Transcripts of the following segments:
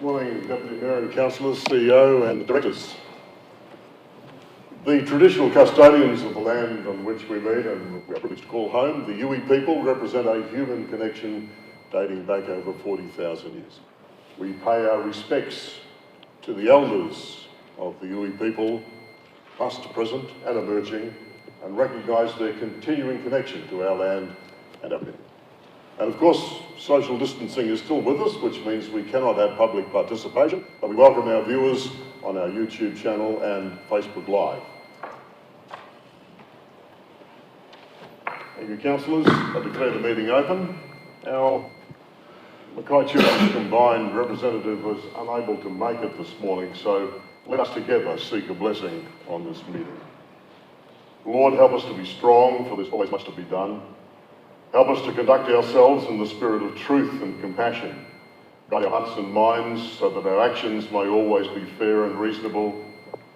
morning, Deputy Mayor and Councillors, CEO and Directors. The traditional custodians of the land on which we meet and we are privileged to call home, the Yui people, represent a human connection dating back over 40,000 years. We pay our respects to the elders of the Yui people, past, present and emerging, and recognise their continuing connection to our land and our people. And of course, social distancing is still with us, which means we cannot have public participation, but we welcome our viewers on our YouTube channel and Facebook Live. Thank you, councillors. I declare the meeting open. Our Mackay Church Combined representative was unable to make it this morning, so let us together seek a blessing on this meeting. Lord, help us to be strong, for there's always much to be done. Help us to conduct ourselves in the spirit of truth and compassion. Guide our hearts and minds so that our actions may always be fair and reasonable.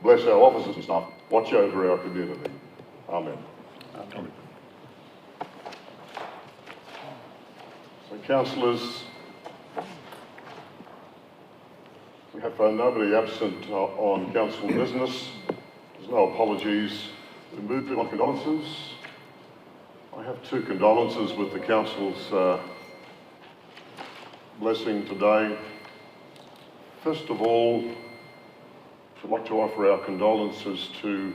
Bless our officers and staff. Watch over our community. Amen. Amen. So, councillors, we have nobody absent on council business. There's no apologies. We move on condolences. I have two condolences with the council's blessing today. First of all, I'd like to offer our condolences to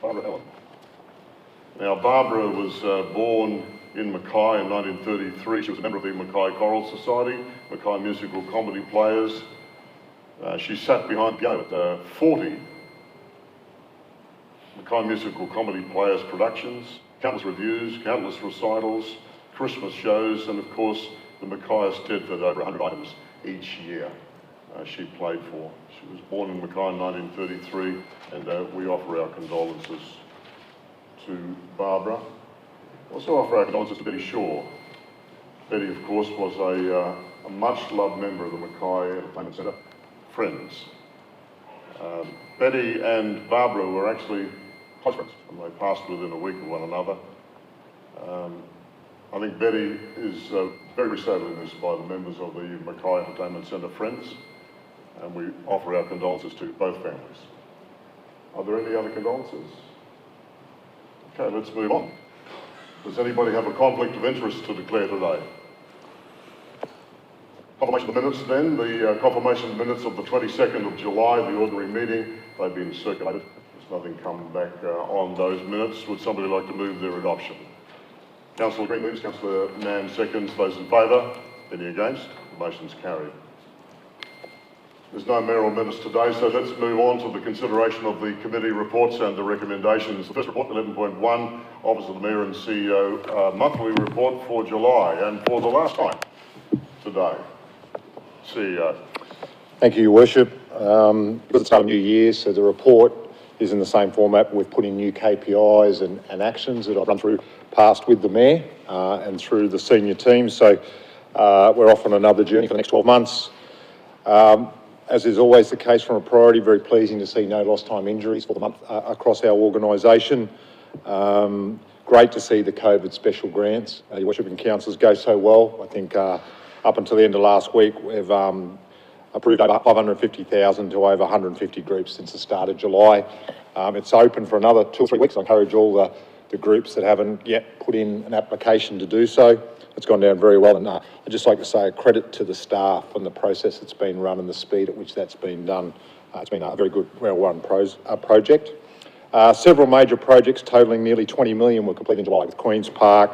Barbara Allen. Now, Barbara was born in Mackay in 1933. She was a member of the Mackay Choral Society, Mackay Musical Comedy Players. She sat behind the piano at 40 Mackay Musical Comedy Players productions, countless reviews, countless recitals, Christmas shows, and of course the Mackay Stedford, over 100 items each year she played for. She was born in Mackay in 1933, and we offer our condolences to Barbara. Also offer our condolences to Betty Shaw. Betty, of course, was a much-loved member of the Mackay Entertainment Centre, Friends. Betty and Barbara were actually close friends, and they passed within a week of one another. I think Betty is very sadly missed by the members of the Mackay Entertainment Centre Friends, and we offer our condolences to both families. Are there any other condolences? Okay, let's move on. Does anybody have a conflict of interest to declare today? Confirmation of the minutes then. The confirmation of the minutes of the 22nd of July, the ordinary meeting, they've been circulated. There's nothing come back on those minutes. Would somebody like to move their adoption? Councillor Green moves, Councillor Mann seconds. Those in favour? Any against? The motion's carried. There's no mayoral minutes today, so let's move on to the consideration of the committee reports and the recommendations. The first report, 11.1, Office of the Mayor and CEO monthly report for July, and for the last time today. CEO. Thank you, Your Worship. Because it's a new year, so the report is in the same format. We've put in new KPIs and actions that I've run through past with the Mayor and through the senior team. So we're off on another journey for the next 12 months. As is always the case from a priority, very pleasing to see no lost time injuries for the month across our organisation. Great to see the COVID special grants, Your Worship and councillors, go so well. I think up until the end of last week, we've approved over 550,000 to over 150 groups since the start of July. It's open for another 2 or 3 weeks. I encourage all the groups that haven't yet put in an application to do so. It's gone down very well, and I'd just like to say a credit to the staff and the process that's been run and the speed at which that's been done. It's been a very good, well-run project. Several major projects totalling nearly 20 million were completed in July, with Queen's Park,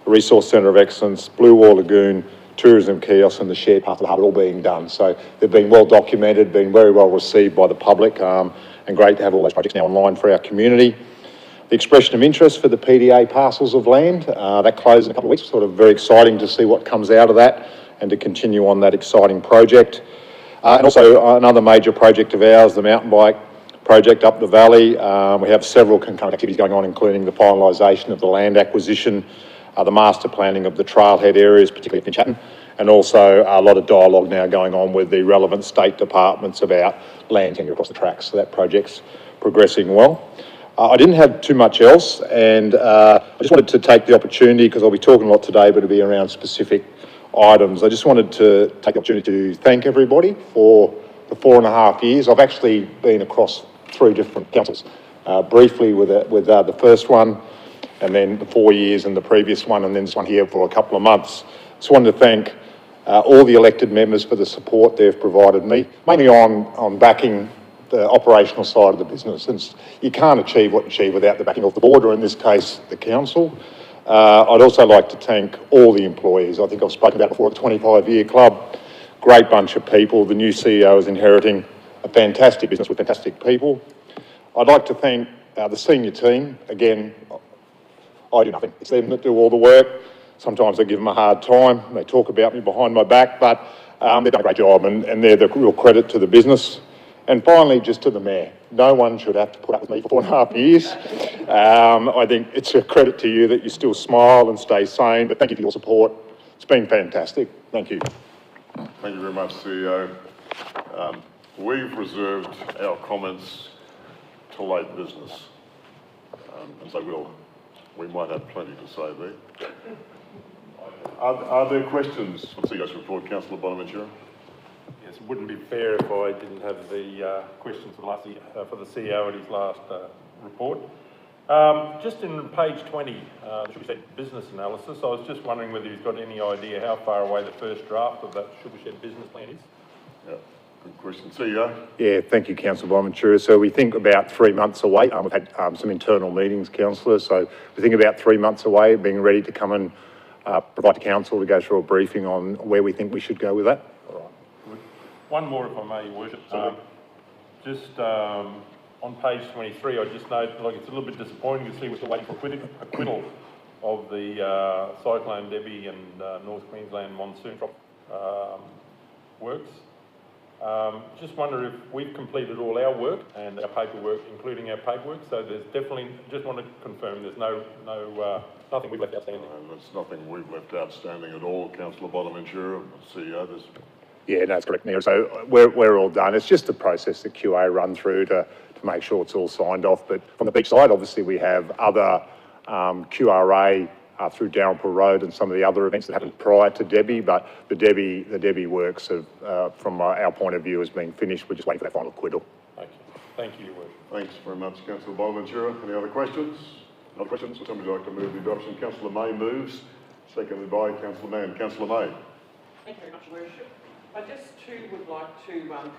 the Resource Centre of Excellence, Blue Wall Lagoon, tourism kiosks and the shared path to the harbour all being done. So they've been well documented, been very well received by the public, and great to have all those projects now online for our community. The expression of interest for the PDA parcels of land, that closed in a couple of weeks. Sort of very exciting to see what comes out of that and to continue on that exciting project. And also another major project of ours, the mountain bike project up the valley. We have several concurrent activities going on, including the finalisation of the land acquisition, the master planning of the trailhead areas, particularly at Finch Hatton, and also a lot of dialogue now going on with the relevant state departments about land tenure across the tracks. So that project's progressing well. I didn't have too much else, and I just wanted to take the opportunity, because I'll be talking a lot today, but it'll be around specific items. I just wanted to take the opportunity to thank everybody for the 4.5 years. I've actually been across 3 different councils, briefly with the first one, and then the 4 years in the previous one, and then this one here for a couple of months. Just wanted to thank all the elected members for the support they've provided me, mainly on backing the operational side of the business. And you can't achieve what you achieve without the backing of the board, or in this case, the council. I'd also like to thank all the employees. I think I've spoken about before, the 25-year club, great bunch of people. The new CEO is inheriting a fantastic business with fantastic people. I'd like to thank the senior team. Again, I do nothing. It's them that do all the work. Sometimes I give them a hard time. They talk about me behind my back, but they've done a great job, and they're the real credit to the business. And finally, just to the Mayor, no one should have to put up with me for 4.5 years. I think it's a credit to you that you still smile and stay sane, but thank you for your support. It's been fantastic. Thank you. Thank you very much, CEO. We've reserved our comments till late business, and so we might have plenty to say there. Are there questions for the CEO's report, Councillor Bonaventura? Yes, it wouldn't be fair if I didn't have the questions for the CEO at his last report. Just in page 20, should we say business analysis, I was just wondering whether he's got any idea how far away the first draft of that Sugarshed business plan is? Yeah, good question. CEO? Yeah, thank you, Councillor Bonaventura. So we think about 3 months away. We've had some internal meetings, Councillor, so we think about 3 months away, being ready to come and provide to Council to go through a briefing on where we think we should go with that. All right, good. One more, if I may, Your Worship. On page 23, I just note, like, it's a little bit disappointing to see we're still waiting for acquittal of the Cyclone Debbie and North Queensland monsoon works. Just wonder if we've completed all our work and our paperwork, including our paperwork, so there's definitely, just want to confirm there's nothing we've left outstanding. There's nothing we've left outstanding at all, Councillor Bonaventura, CEO. Yeah, that's correct, Mayor. So we're all done. It's just the process that QA run through to make sure it's all signed off. But from the beach side, obviously we have other QRA through Dalrymple Road and some of the other events that happened prior to Debbie. But the Debbie works have, from our point of view, has been finished. We're just waiting for that final acquittal. Okay. Thank you, Your Worship. Thanks very much, Councillor Bonaventura. Any other questions? Other questions? Would somebody like to move the adoption? Councillor May moves, seconded by Councillor Mann. Councillor May. Thank you very much, Your Worship. I just too would like to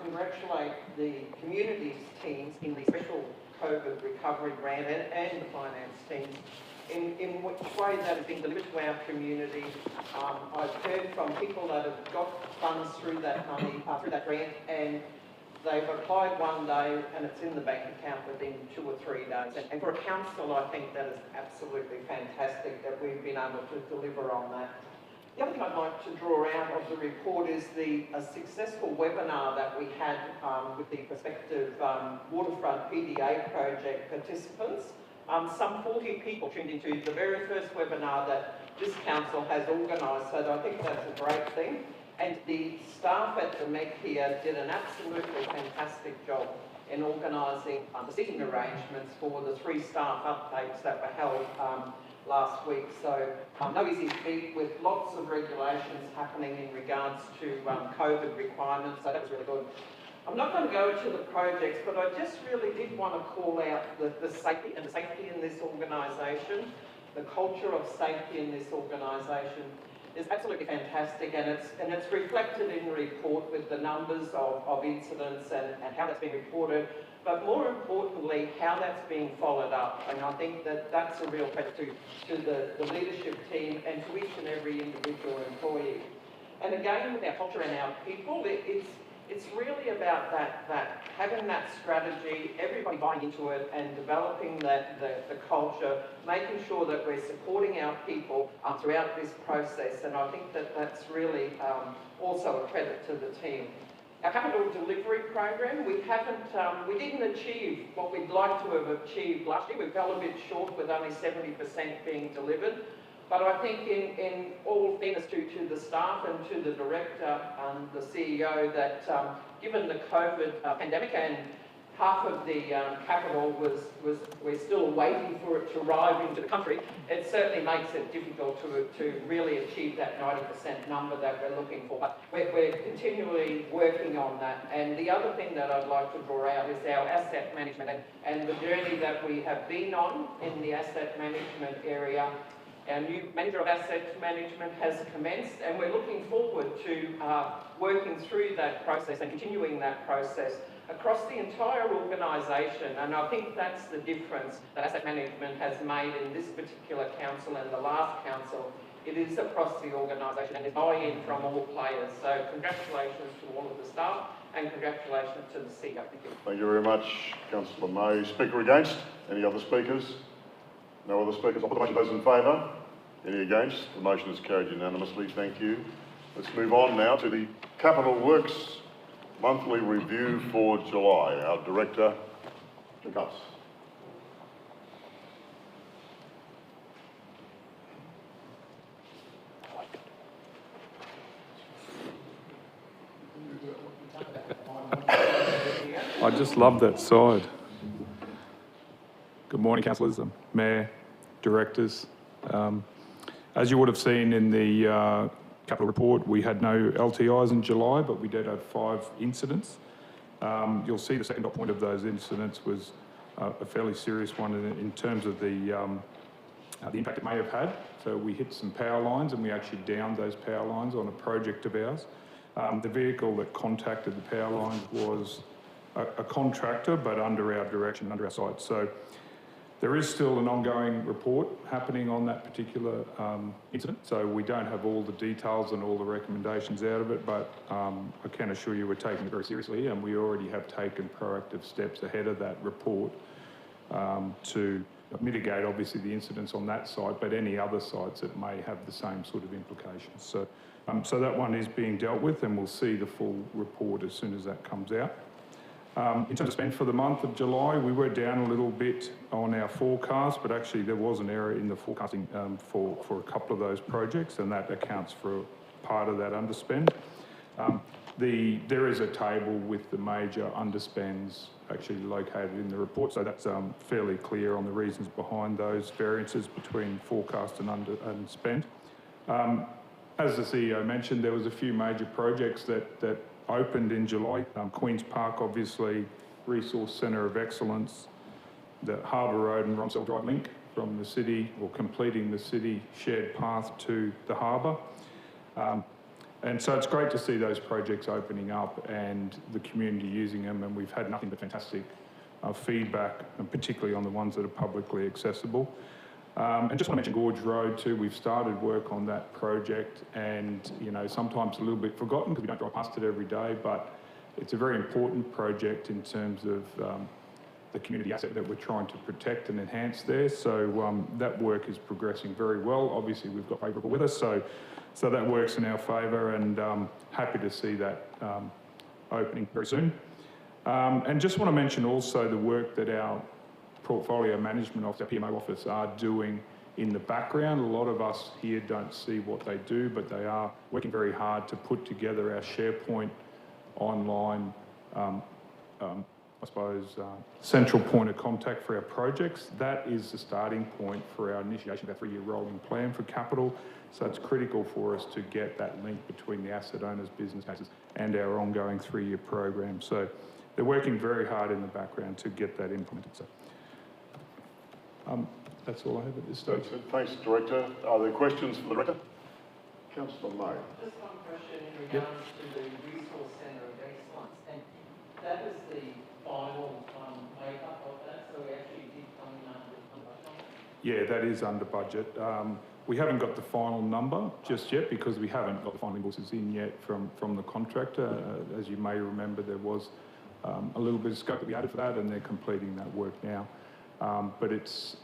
congratulate the communities teams in the special COVID recovery grant and the finance teams in which way that has been delivered to our community. I've heard from people that have got funds through that money, through that grant, and they've applied one day and it's in the bank account within 2 or 3 days. And for a council, I think that is absolutely fantastic that we've been able to deliver on that. The other thing I'd like to draw out of the report is a successful webinar that we had with the prospective waterfront PDA project participants. Some 40 people tuned into the very first webinar that this council has organised, so I think that's a great thing. And the staff at the MECC here did an absolutely fantastic job in organising the seating arrangements for the 3 staff updates that were held last week. So no easy feat, with lots of regulations happening in regards to COVID requirements, so that was really good. I'm not going to go to the projects, but I just really did want to call out the safety in this organisation. The culture of safety in this organisation is absolutely fantastic, and it's reflected in the report with the numbers of incidents and how that's been reported, but more importantly, how that's being followed up. And I think that that's a real credit to the leadership team and to each and every individual employee. And again, with our culture and our people, it's really about that having that strategy, everybody buying into it, and developing the culture, making sure that we're supporting our people throughout this process. And I think that that's really also a credit to the team. Our capital delivery program, we didn't achieve what we'd like to have achieved last year. We fell a bit short with only 70% being delivered. But I think in all fairness to the staff and to the director and the CEO, that given the COVID pandemic and half of the capital we're still waiting for it to arrive into the country, it certainly makes it difficult to really achieve that 90% number that we're looking for. But we're continually working on that. And the other thing that I'd like to draw out is our asset management and the journey that we have been on in the asset management area. Our new manager of asset management has commenced, and we're looking forward to working through that process and continuing that process across the entire organisation. And I think that's the difference that asset management has made in this particular council and the last council. It is across the organisation and it's buy-in from all players. So congratulations to all of the staff and congratulations to the CEO. Thank you. Thank you very much, Councillor May. Speaker against? Any other speakers? No other speakers. I'll put the motion. Those in favour? Any against? The motion is carried unanimously. Thank you. Let's move on now to the Capital Works monthly review for July. Our Director, Gus. I just love that side. Good morning, councillors, Mayor, directors. As you would have seen in the capital report, we had no LTIs in July, but we did have 5 incidents. You'll see the second dot point of those incidents was a fairly serious one in terms of the impact it may have had. So we hit some power lines and we actually downed those power lines on a project of ours. The vehicle that contacted the power lines was a contractor, but under our direction, under our site. So there is still an ongoing report happening on that particular incident. So we don't have all the details and all the recommendations out of it, but I can assure you we're taking it very seriously, and we already have taken proactive steps ahead of that report to mitigate obviously the incidents on that site, but any other sites that may have the same sort of implications. So, so that one is being dealt with, and we'll see the full report as soon as that comes out. In terms of spend for the month of July, we were down a little bit on our forecast, but actually there was an error in the forecasting for a couple of those projects, and that accounts for part of that underspend. There is a table with the major underspends actually located in the report, so that's fairly clear on the reasons behind those variances between forecast and spend. As the CEO mentioned, there was a few major projects that opened in July. Queen's Park, obviously, Resource Centre of Excellence, the Harbour Road and Romsdale Drive link from the city, or completing the city shared path to the harbour. And so it's great to see those projects opening up and the community using them, and we've had nothing but fantastic feedback, and particularly on the ones that are publicly accessible. And just want to mention Gorge Road too. We've started work on that project, and you know, sometimes a little bit forgotten because we don't drive past it every day, but it's a very important project in terms of the community asset that we're trying to protect and enhance there. So that work is progressing very well. Obviously we've got favourable with us, so that works in our favour, and happy to see that opening very soon. And just want to mention also the work that our portfolio management office, our PMO office, are doing in the background. A lot of us here don't see what they do, but they are working very hard to put together our SharePoint online, central point of contact for our projects. That is the starting point for our initiation of our 3-year rolling plan for capital. So it's critical for us to get that link between the asset owners, business cases, and our ongoing 3-year program. So they're working very hard in the background to get that implemented. So that's all I have at this stage. Thanks, Director. Are there questions for the Director? Councillor May. Just one question in regards to the Resource Centre of Excellence, and that is the final make-up of that, so we actually did come in under budget? Yeah, that is under budget. We haven't got the final number just yet because we haven't got the final invoices in yet from the contractor. As you may remember, there was a little bit of scope that we added for that, and they're completing that work now. But it's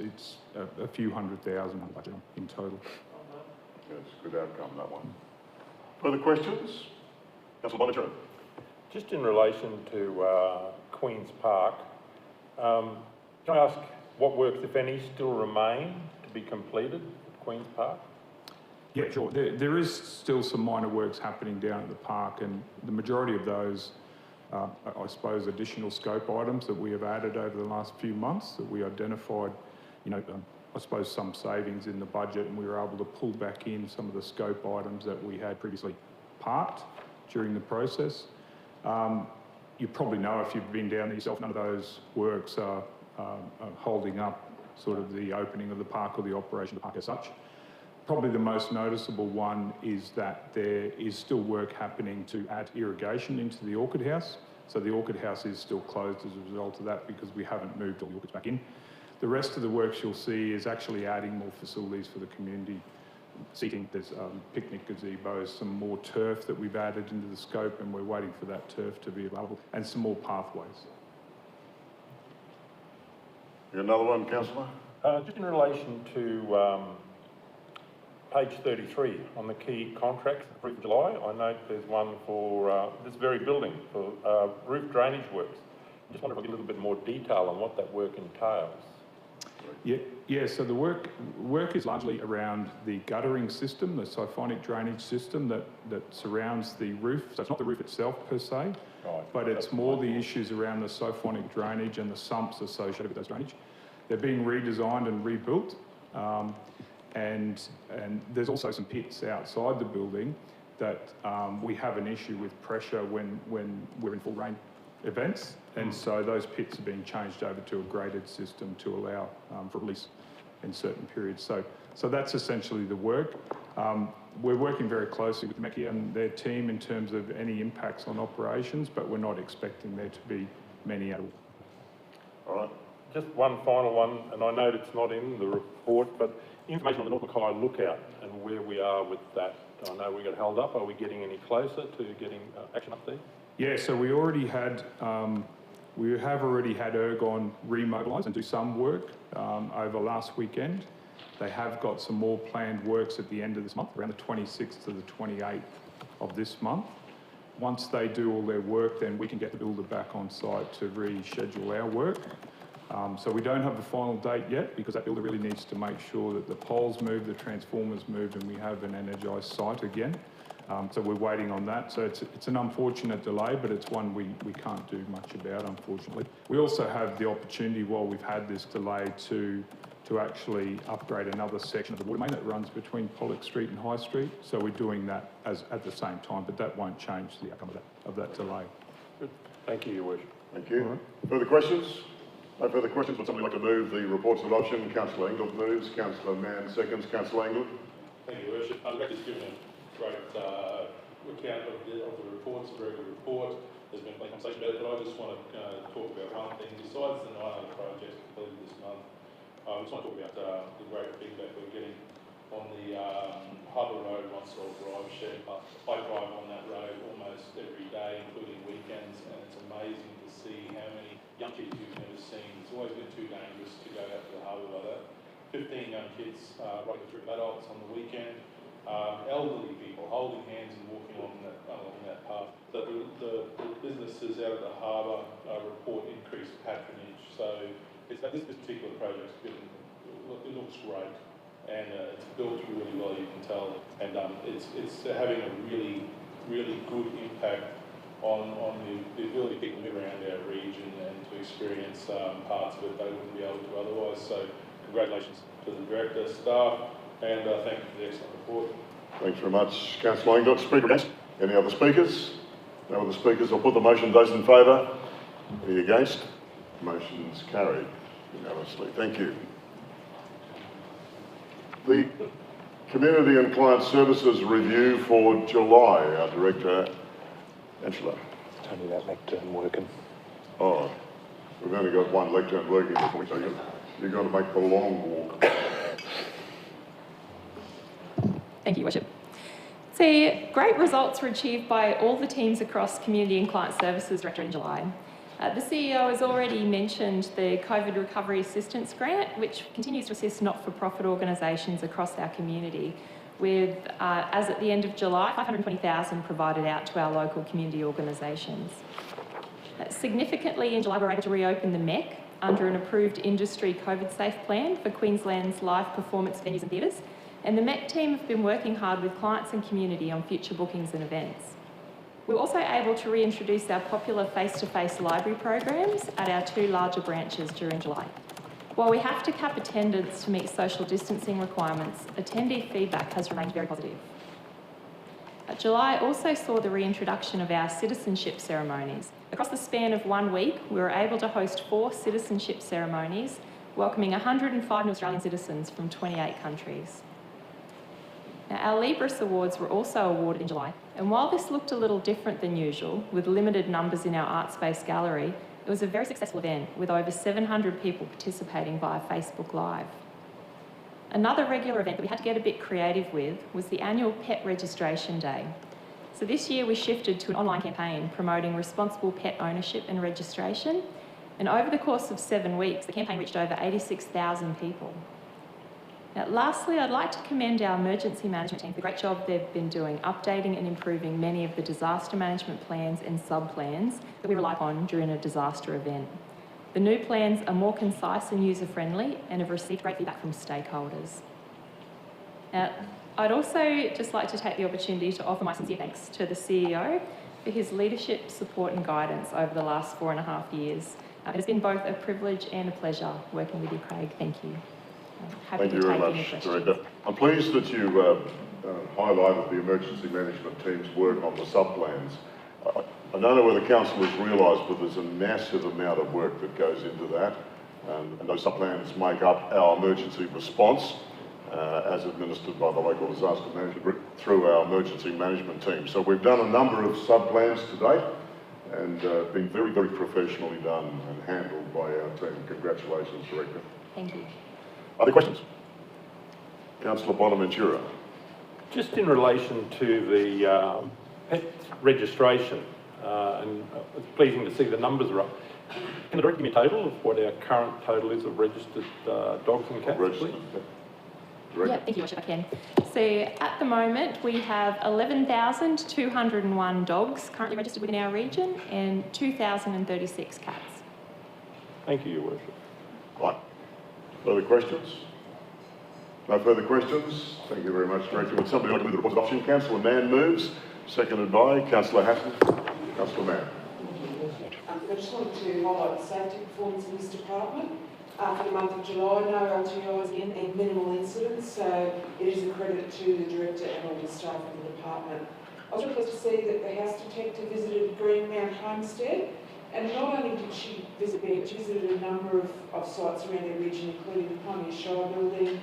a few $100,000 under budget in total. That's a good outcome, that one. Further questions? Councillor Bonner. Just in relation to Queen's Park, can I ask what works, if any, still remain to be completed at Queen's Park? Yeah, sure. There is still some minor works happening down at the park, and the majority of those I suppose, additional scope items that we have added over the last few months that we identified, I suppose some savings in the budget, and we were able to pull back in some of the scope items that we had previously parked during the process. You probably know, if you've been down there yourself, none of those works are holding up sort of the opening of the park or the operation of the park as such. Probably the most noticeable one is that there is still work happening to add irrigation into the orchid house. So the orchid house is still closed as a result of that because we haven't moved all the orchids back in. The rest of the works you'll see is actually adding more facilities for the community. Seating, there's picnic gazebos, some more turf that we've added into the scope, and we're waiting for that turf to be available, and some more pathways. You got another one, councillor? Just in relation to page 33 on the key contracts, 3rd of July, I note there's one for this very building for roof drainage works. I just wonder if I get a little bit more detail on what that work entails. Yeah. So the work is largely around the guttering system, the siphonic drainage system that surrounds the roof. So it's not the roof itself per se, right, but it's more the issues around the siphonic drainage and the sumps associated with those drainage. They're being redesigned and rebuilt, and there's also some pits outside the building that we have an issue with pressure when we're in full rain events, and so those pits are being changed over to a graded system to allow for release in certain periods. So that's essentially the work. We're working very closely with Mackay and their team in terms of any impacts on operations, but we're not expecting there to be many at all. All right. Just one final one, and I know it's not in the report, but information on the North Mackay lookout and where we are with that. I know we got held up. Are we getting any closer to getting action up there? Yeah, so we have already had Ergon remobilise and do some work over last weekend. They have got some more planned works at the end of this month, around the 26th to the 28th of this month. Once they do all their work, then we can get the builder back on site to reschedule our work. So we don't have a final date yet because that builder really needs to make sure that the poles move, the transformers move, and we have an energised site again. So we're waiting on that. So it's an unfortunate delay, but it's one we can't do much about, unfortunately. We also have the opportunity, while we've had this delay, to actually upgrade another section of the water main that runs between Pollock Street and High Street. So we're doing that at the same time, but that won't change the outcome of that delay. Good. Thank you, Your Worship. Thank you. Right. Further questions? No further questions. Would somebody like to move the reports of adoption? Councillor England moves. Councillor Mann seconds. Councillor England. Thank you, Your Worship. I'd like to give a great account of the reports, a very good report. There's been plenty of conversation about it, but I just want to talk about one thing. Besides the 9 other projects completed this month, I just want to talk about the great feedback we're getting on the Harbour Road, Ronsall Drive shed. I drive on that road almost every day, including weekends, and it's amazing to see how many young kids you've never seen. It's always been too dangerous to go out to the harbour like that. 15 young kids riding through adults on the weekend. Elderly people holding hands and walking along that path. So the businesses out of the harbour report increased patronage. So this particular project, it looks great, and it's built really well, you can tell, and it's having a really, really good impact on the ability of people to move around our region and to experience parts of it they wouldn't be able to otherwise. So congratulations to the director, staff, and thank you for the excellent report. Thanks very much. Councillor England. Speaker against? Any other speakers? No other speakers. I'll put the motion. Those in favour? Any against? Motion's carried unanimously. Thank you. The Community and Client Services Review for July. Our Director, Angela. It's only that lectern working. Oh, we've only got one lectern working this week, so you've got to make the long walk. Thank you, Worship. So, great results were achieved by all the teams across Community and Client Services Directorate in July. The CEO has already mentioned the COVID Recovery Assistance Grant, which continues to assist not-for-profit organisations across our community, with, as at the end of July, $520,000 provided out to our local community organisations. Significantly, in July, we were able to reopen the MECC under an approved industry COVID-safe plan for Queensland's live performance venues and theatres, and the MECC team have been working hard with clients and community on future bookings and events. We were also able to reintroduce our popular face-to-face library programs at our 2 larger branches during July. While we have to cap attendance to meet social distancing requirements, attendee feedback has remained very positive. July also saw the reintroduction of our citizenship ceremonies. Across the span of 1 week, we were able to host 4 citizenship ceremonies, welcoming 105 new Australian citizens from 28 countries. Now, our Libris Awards were also awarded in July, and while this looked a little different than usual, with limited numbers in our art space gallery, it was a very successful event with over 700 people participating via Facebook Live. Another regular event that we had to get a bit creative with was the annual Pet Registration Day. So this year we shifted to an online campaign promoting responsible pet ownership and registration, and over the course of 7 weeks, the campaign reached over 86,000 people. Now, lastly, I'd like to commend our emergency management team for the great job they've been doing, updating and improving many of the disaster management plans and sub-plans that we rely upon during a disaster event. The new plans are more concise and user-friendly and have received great feedback from stakeholders. Now, I'd also just like to take the opportunity to offer my sincere thanks to the CEO for his leadership, support and guidance over the last 4.5 years. It has been both a privilege and a pleasure working with you, Craig. Thank you. Happy Thank you to very take any much, questions. Director. I'm pleased that you highlighted the emergency management team's work on the sub-plans. I don't know whether councillors realise, but there's a massive amount of work that goes into that, and those sub-plans make up our emergency response as administered by the local disaster management group through our emergency management team. So we've done a number of sub-plans to date, and been very, very professionally done and handled by our team. Congratulations, Director. Thank you. Other questions? Councillor Bonaventura. Just in relation to the pet registration, and it's pleasing to see the numbers are up. Can the director give me a total of what our current total is of registered dogs and cats, please? Yeah, thank you, Your Worship, I can. So at the moment, we have 11,201 dogs currently registered within our region and 2,036 cats. Thank you, Your Worship. Right. Further questions? No further questions? Thank you very much, Director. Would somebody like to move the report of adoption? Councillor Mann moves, seconded by Councillor Hatton. Councillor Mann. I just wanted to highlight the safety performance in this department. For the month of July, no LTIs again and minimal incidents, so it is a credit to the Director and all the staff in the department. I was really pleased to see that the house detective visited Greenmount Homestead, and not only did she visit there, but she visited a number of sites around their region, including the Pioneer Shire building,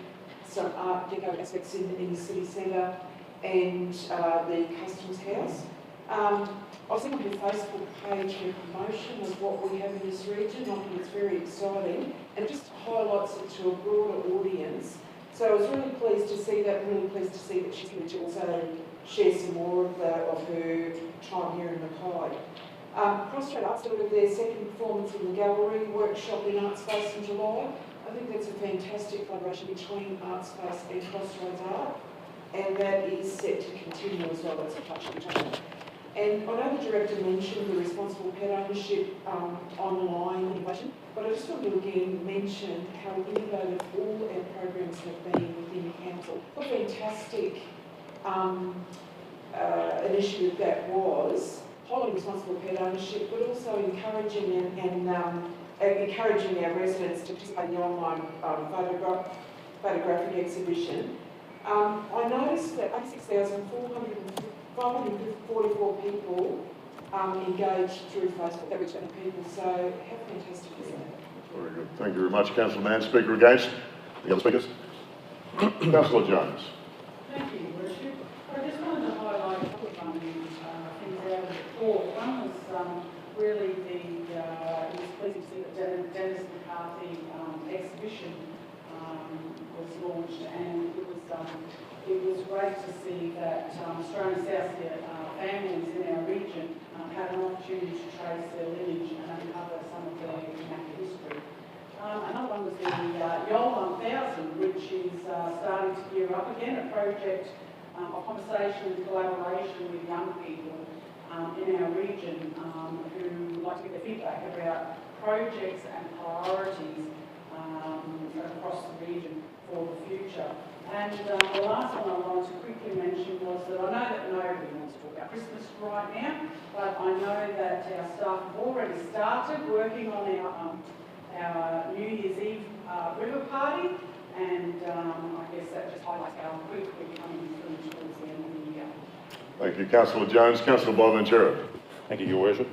some art deco aspects in the city centre, and the Customs House. I was thinking on your Facebook page, your promotion of what we have in this region. I think it's very exciting, and it just highlights it to a broader audience. So I was really pleased to see that, really pleased to see that she's going to also share some more of her time here in Mackay. Crossroad Arts delivered their second performance in the gallery workshop in Art Space in July. I think that's a fantastic collaboration between Art Space and Crossroads Art, and that is set to continue as well. That's a touch on. And I know the Director mentioned the responsible pet ownership online innovation, but I just wanted to again mention how innovative all our programs have been within Council. What a fantastic initiative that was, highlighting responsible pet ownership, but also encouraging encouraging our residents to participate in the online photographic exhibition. I noticed that 86,544 people engaged through Facebook. That reached out to people, so how fantastic is that? Very good. Thank you very much, Councillor Mann. Speaker against? The other speakers? Councillor Jones. Thank you, Your Worship. I just wanted to highlight a couple of things out of the report. One was really it was pleasing to see that Dennis McCarthy exhibition was launched, and it was great to see that Australian South families in our region had an opportunity to trace their lineage and uncover some of their Mackay history. Another one was the YOL 1000, which is starting to gear up again, a project of conversation and collaboration with young people in our region who like to get their feedback about projects and priorities across the region for the future. And the last one I wanted to quickly mention was that I know that nobody wants to talk about Christmas right now, but I know that our staff have already started working on our New Year's Eve river party, and I guess that just highlights how quick we're coming towards the end of the year. Thank you, Councillor Jones. Councillor Bonaventura. Thank you, Your Worship.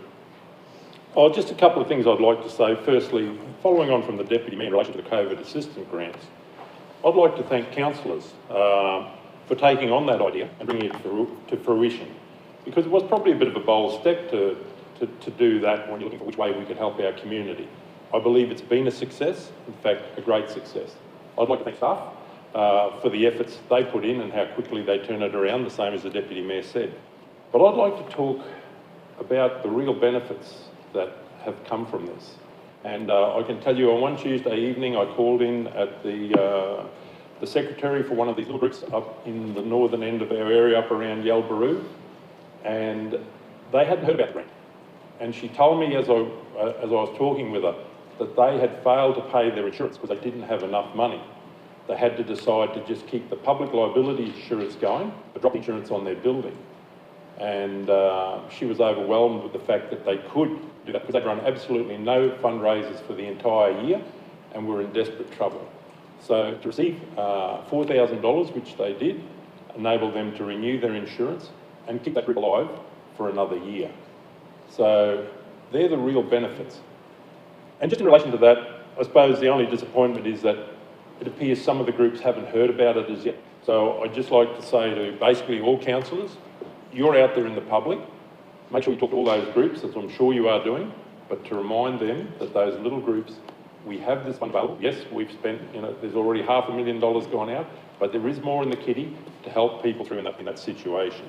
Oh, just a couple of things I'd like to say. Firstly, following on from the Deputy Mayor in relation to the COVID assistance grants, I'd like to thank councillors for taking on that idea and bringing it to fruition, because it was probably a bit of a bold step to do that when you're looking for which way we could help our community. I believe it's been a success, in fact, a great success. I'd like to thank staff for the efforts they put in and how quickly they turn it around, the same as the Deputy Mayor said. But I'd like to talk about the real benefits that have come from this. And I can tell you on one Tuesday evening, I called in at the secretary for one of these little groups up in the northern end of our area, up around Yalbaroo, and they hadn't heard about the grant. And she told me as I was talking with her that they had failed to pay their insurance because they didn't have enough money. They had to decide to just keep the public liability insurance going, but drop insurance on their building. And she was overwhelmed with the fact that they could do that because they'd run absolutely no fundraisers for the entire year and were in desperate trouble. So to receive $4,000, which they did, enabled them to renew their insurance and keep that group alive for another year. So they're the real benefits. And just in relation to that, I suppose the only disappointment is that it appears some of the groups haven't heard about it as yet. So I'd just like to say to basically all councillors, you're out there in the public, make sure you talk to all those groups, as I'm sure you are doing, but to remind them that those little groups, we have this fund available. Yes, we've spent, there's already $500,000 gone out, but there is more in the kitty to help people through in that situation.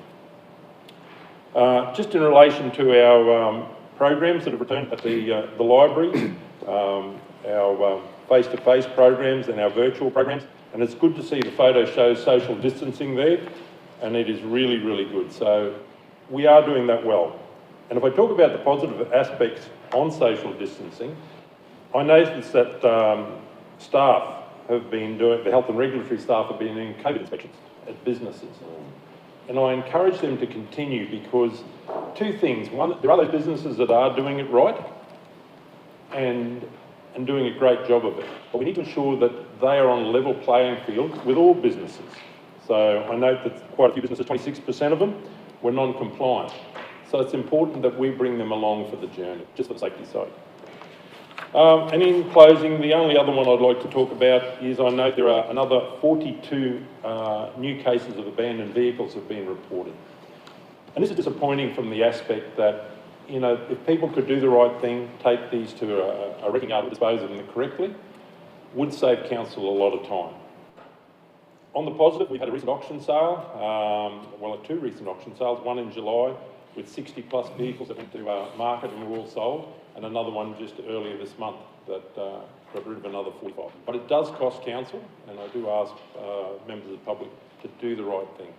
Just in relation to our programs that have returned at the library, our face-to-face programs and our virtual programs, and it's good to see the photo shows social distancing there, and it is really, really good. So we are doing that well. And if I talk about the positive aspects on social distancing, I noticed that staff have been doing, the health and regulatory staff have been doing COVID inspections at businesses. And I encourage them to continue because two things. One, there are those businesses that are doing it right and doing a great job of it. But we need to ensure that they are on a level playing field with all businesses. So I note that quite a few businesses, 26% of them, were non-compliant. So it's important that we bring them along for the journey, just for the safety sake. And in closing, the only other one I'd like to talk about is I note there are another 42 new cases of abandoned vehicles have been reported. And this is disappointing from the aspect that, if people could do the right thing, take these to a wrecking yard and dispose of them correctly, would save council a lot of time. On the positive, we've had a recent auction sale, two recent auction sales, one in July with 60 plus vehicles that went to market and were all sold, and another one just earlier this month that got rid of another 45. But it does cost council, and I do ask members of the public to do the right thing.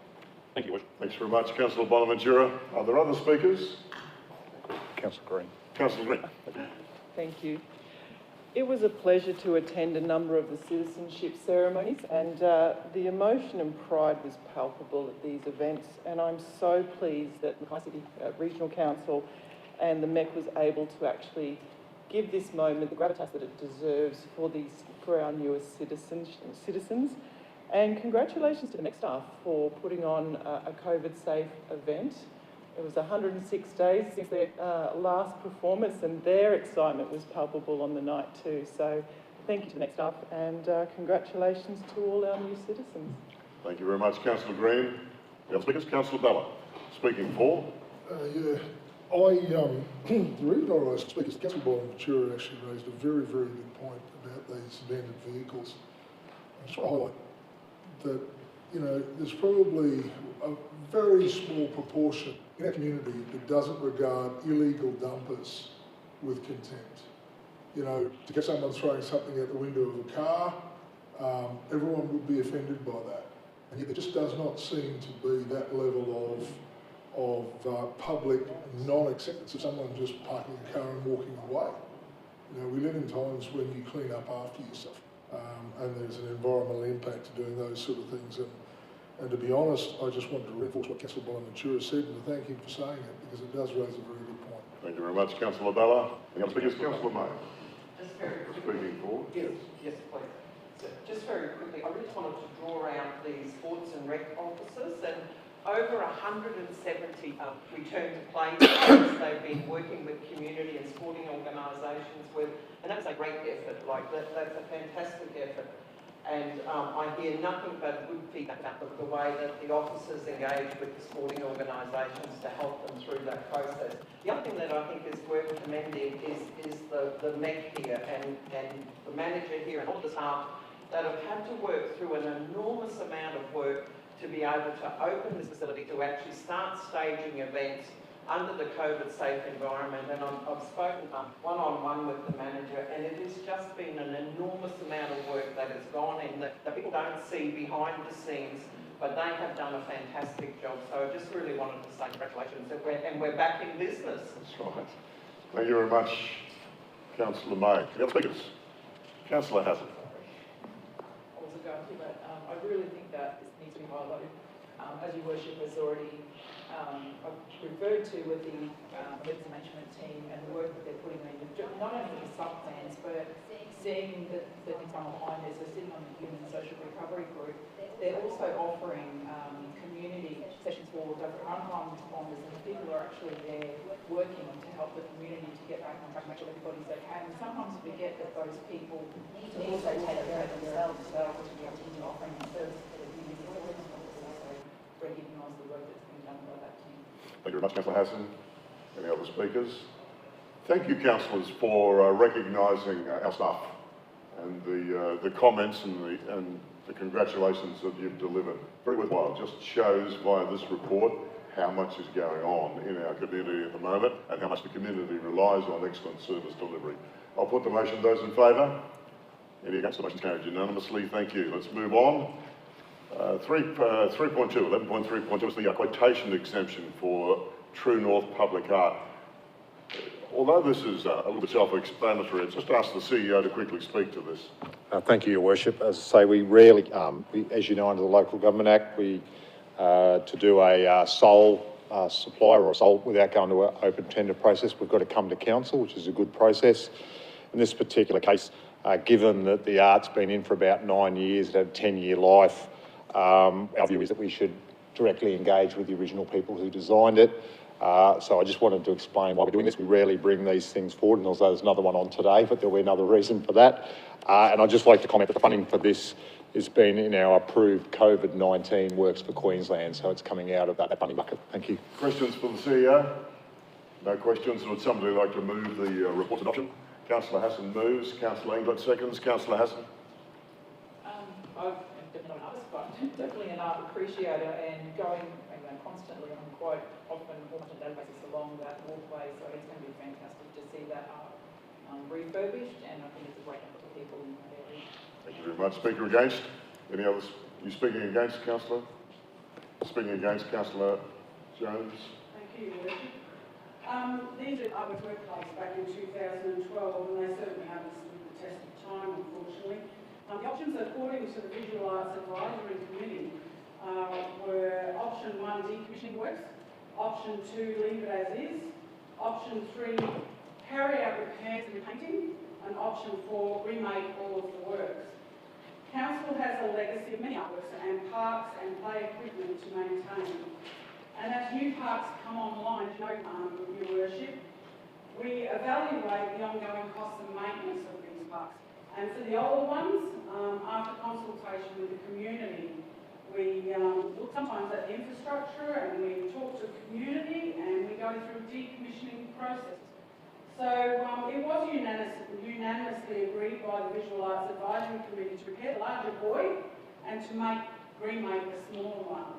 Thank you, Worship. Thanks very much, Councillor Bonaventura. Are there other speakers? Councillor Green. Councillor Green. Thank you. It was a pleasure to attend a number of the citizenship ceremonies, and the emotion and pride was palpable at these events, and I'm so pleased that Mackay City Regional Council and the MECC was able to actually give this moment the gravitas that it deserves for our newest citizens. And congratulations to the MECC staff for putting on a COVID-safe event. It was 106 days since their last performance, and their excitement was palpable on the night too. So thank you to the MECC staff, and congratulations to all our new citizens. Thank you very much, Councillor Green. The other speakers, Councillor Bella. Speaking for. The reason I raised to speak is Councillor Bonaventura actually raised a very, very good point about these abandoned vehicles. I just want to highlight that, there's probably a very small proportion in our community that doesn't regard illegal dumpers with contempt. To catch someone throwing something out the window of a car, everyone would be offended by that. And yet there just does not seem to be that level of public non-acceptance of someone just parking a car and walking away. We live in times when you clean up after yourself, and there's an environmental impact to doing those sort of things. And to be honest, I just wanted to reinforce what Councillor Bonaventura said and to thank him for saying it, because it does raise a very good point. Thank you very much, Councillor Bella. Any other speakers? Councillor May. Just very quickly. Speaking for. Yes, please. So just very quickly, I just wanted to draw out the sports and rec officers, and over 170 return to play games. They've been working with community and sporting organisations with, and that's a great effort. Like that's a fantastic effort. And I hear nothing but good feedback about the way that the officers engage with the sporting organisations to help them through that process. The other thing that I think is worth commending is the MECC here and the manager here and all the staff that have had to work through an enormous amount of work to be able to open this facility, to actually start staging events under the COVID safe environment. And I've spoken one-on-one with the manager, and it has just been an enormous amount of work that has gone in that people don't see behind the scenes, but they have done a fantastic job. So I just really wanted to say congratulations, and we're back in business. That's right. Thank you very much, Councillor May. Any other speakers? Councillor Hassel. I wasn't going to, but I really think that this needs to be highlighted. As your worship has already referred to with the emergency management team and the work that they're putting in, not only with the sub-plans, but seeing that the things come behind this, so sitting on the human and social recovery group, they're also offering community sessions for different frontline responders, and the people are actually there working to help the community to get back on track, make sure everybody's okay. And sometimes we forget that those people need to also take care of themselves, so to be able to continue offering the service to the community, so we also recognise the work that's been done by that team. Thank you very much, Councillor Hassan. Any other speakers? Thank you, councillors, for recognising our staff and the comments and the congratulations that you've delivered. Very worthwhile. Just shows via this report how much is going on in our community at the moment and how much the community relies on excellent service delivery. I'll put the motion. Those in favour? Any against? The motion carried unanimously. Thank you. Let's move on. 11.3.2 is the quotation exemption for True North Public Art. Although this is a little bit self-explanatory, I'll just ask the CEO to quickly speak to this. Thank you, Your Worship. As I say, we rarely, as you know, under the Local Government Act, to do a sole supplier or a sole without going to an open tender process, we've got to come to council, which is a good process. In this particular case, given that the art's been in for about 9 years, it had a 10-year life, our view is that we should directly engage with the original people who designed it. So I just wanted to explain why we're doing this. We rarely bring these things forward, and also there's another one on today, but there'll be another reason for that. And I'd just like to comment that the funding for this has been in our approved COVID-19 Works for Queensland, so it's coming out of that funding bucket. Thank you. Questions for the CEO? No questions. Would somebody like to move the report adoption? Councillor Hassan moves. Councillor Englert seconds. Councillor Hassan. I'm definitely an artist, but definitely an art appreciator, and going constantly, I'm quite often almost on a daily basis along that walkway, so it's going to be fantastic to see that art refurbished, and I think it's a great number of people in that area. Thank you very much. Speaker against? Any others? You speaking against, Councillor? Speaking against, Councillor Jones? Thank you, Your Worship. These are Arbor Workplace back in 2012, and they certainly haven't stood the test of time, unfortunately. The options, according to the Visual Arts Advisory Committee, were option 1, decommissioning works, option 2, leave it as is, option 3, carry out repairs and repainting, and option 4, remake all of the works. Council has a legacy of many artworks and parks and play equipment to maintain. And as new parks come online, Your Worship, we evaluate the ongoing costs and maintenance of these parks. And for the older ones, after consultation with the community, we look sometimes at the infrastructure and we talk to the community and we go through a decommissioning process. So it was unanimously agreed by the Visual Arts Advisory Committee to repair the larger void and to remake the smaller one.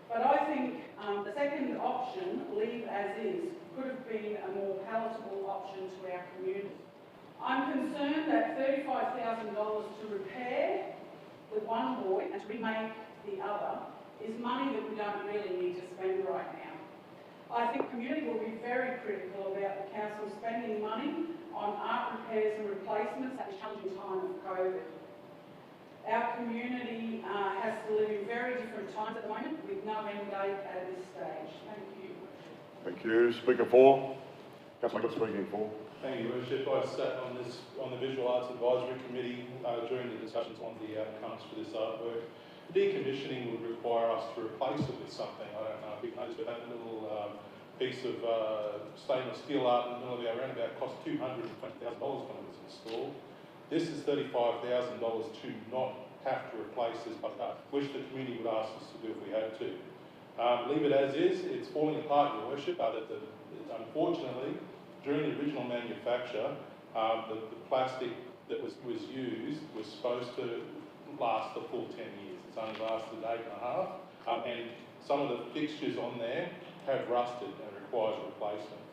But I think the second option, leave as is, could have been a more palatable option to our community. I'm concerned that $35,000 to repair the one void and to remake the other is money that we don't really need to spend right now. I think the community will be very critical about the council spending money on art repairs and replacements at this challenging time of COVID. Our community has to live in very different times at the moment with no end date at this stage. Thank you. Thank you. Speaker 4. Councillor Mackay speaking 4. Thank you, Worship. I sat on the Visual Arts Advisory Committee during the discussions on the outcomes for this artwork. Decommissioning would require us to replace it with something. I don't know if you noticed, but that little piece of stainless steel art in the middle of our roundabout cost $220,000 when it was installed. This is $35,000 to not have to replace this art, which the community would ask us to do if we had to. Leave it as is. It's falling apart, Your Worship, but unfortunately, during the original manufacture, the plastic that was used was supposed to last the full 10 years. It's only lasted 8.5, and some of the fixtures on there have rusted and requires replacement.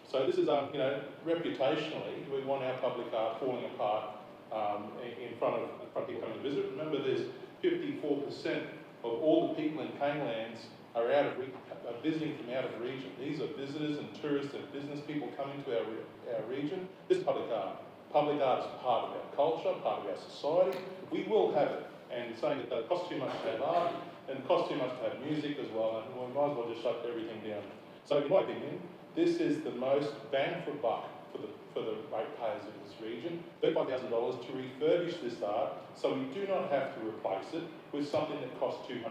So this is, reputationally, we want our public art falling apart in front of people coming to visit. Remember, there's 54% of all the people in Canelands are visiting from out of region. These are visitors and tourists and business people coming to our region. This is public art. Public art is part of our culture, part of our society. We will have it. And saying that it costs too much to have art and it costs too much to have music as well, and we might as well just shut everything down. So in my opinion, this is the most bang for buck for the ratepayers of this region, $35,000 to refurbish this art so we do not have to replace it with something that costs $220,000.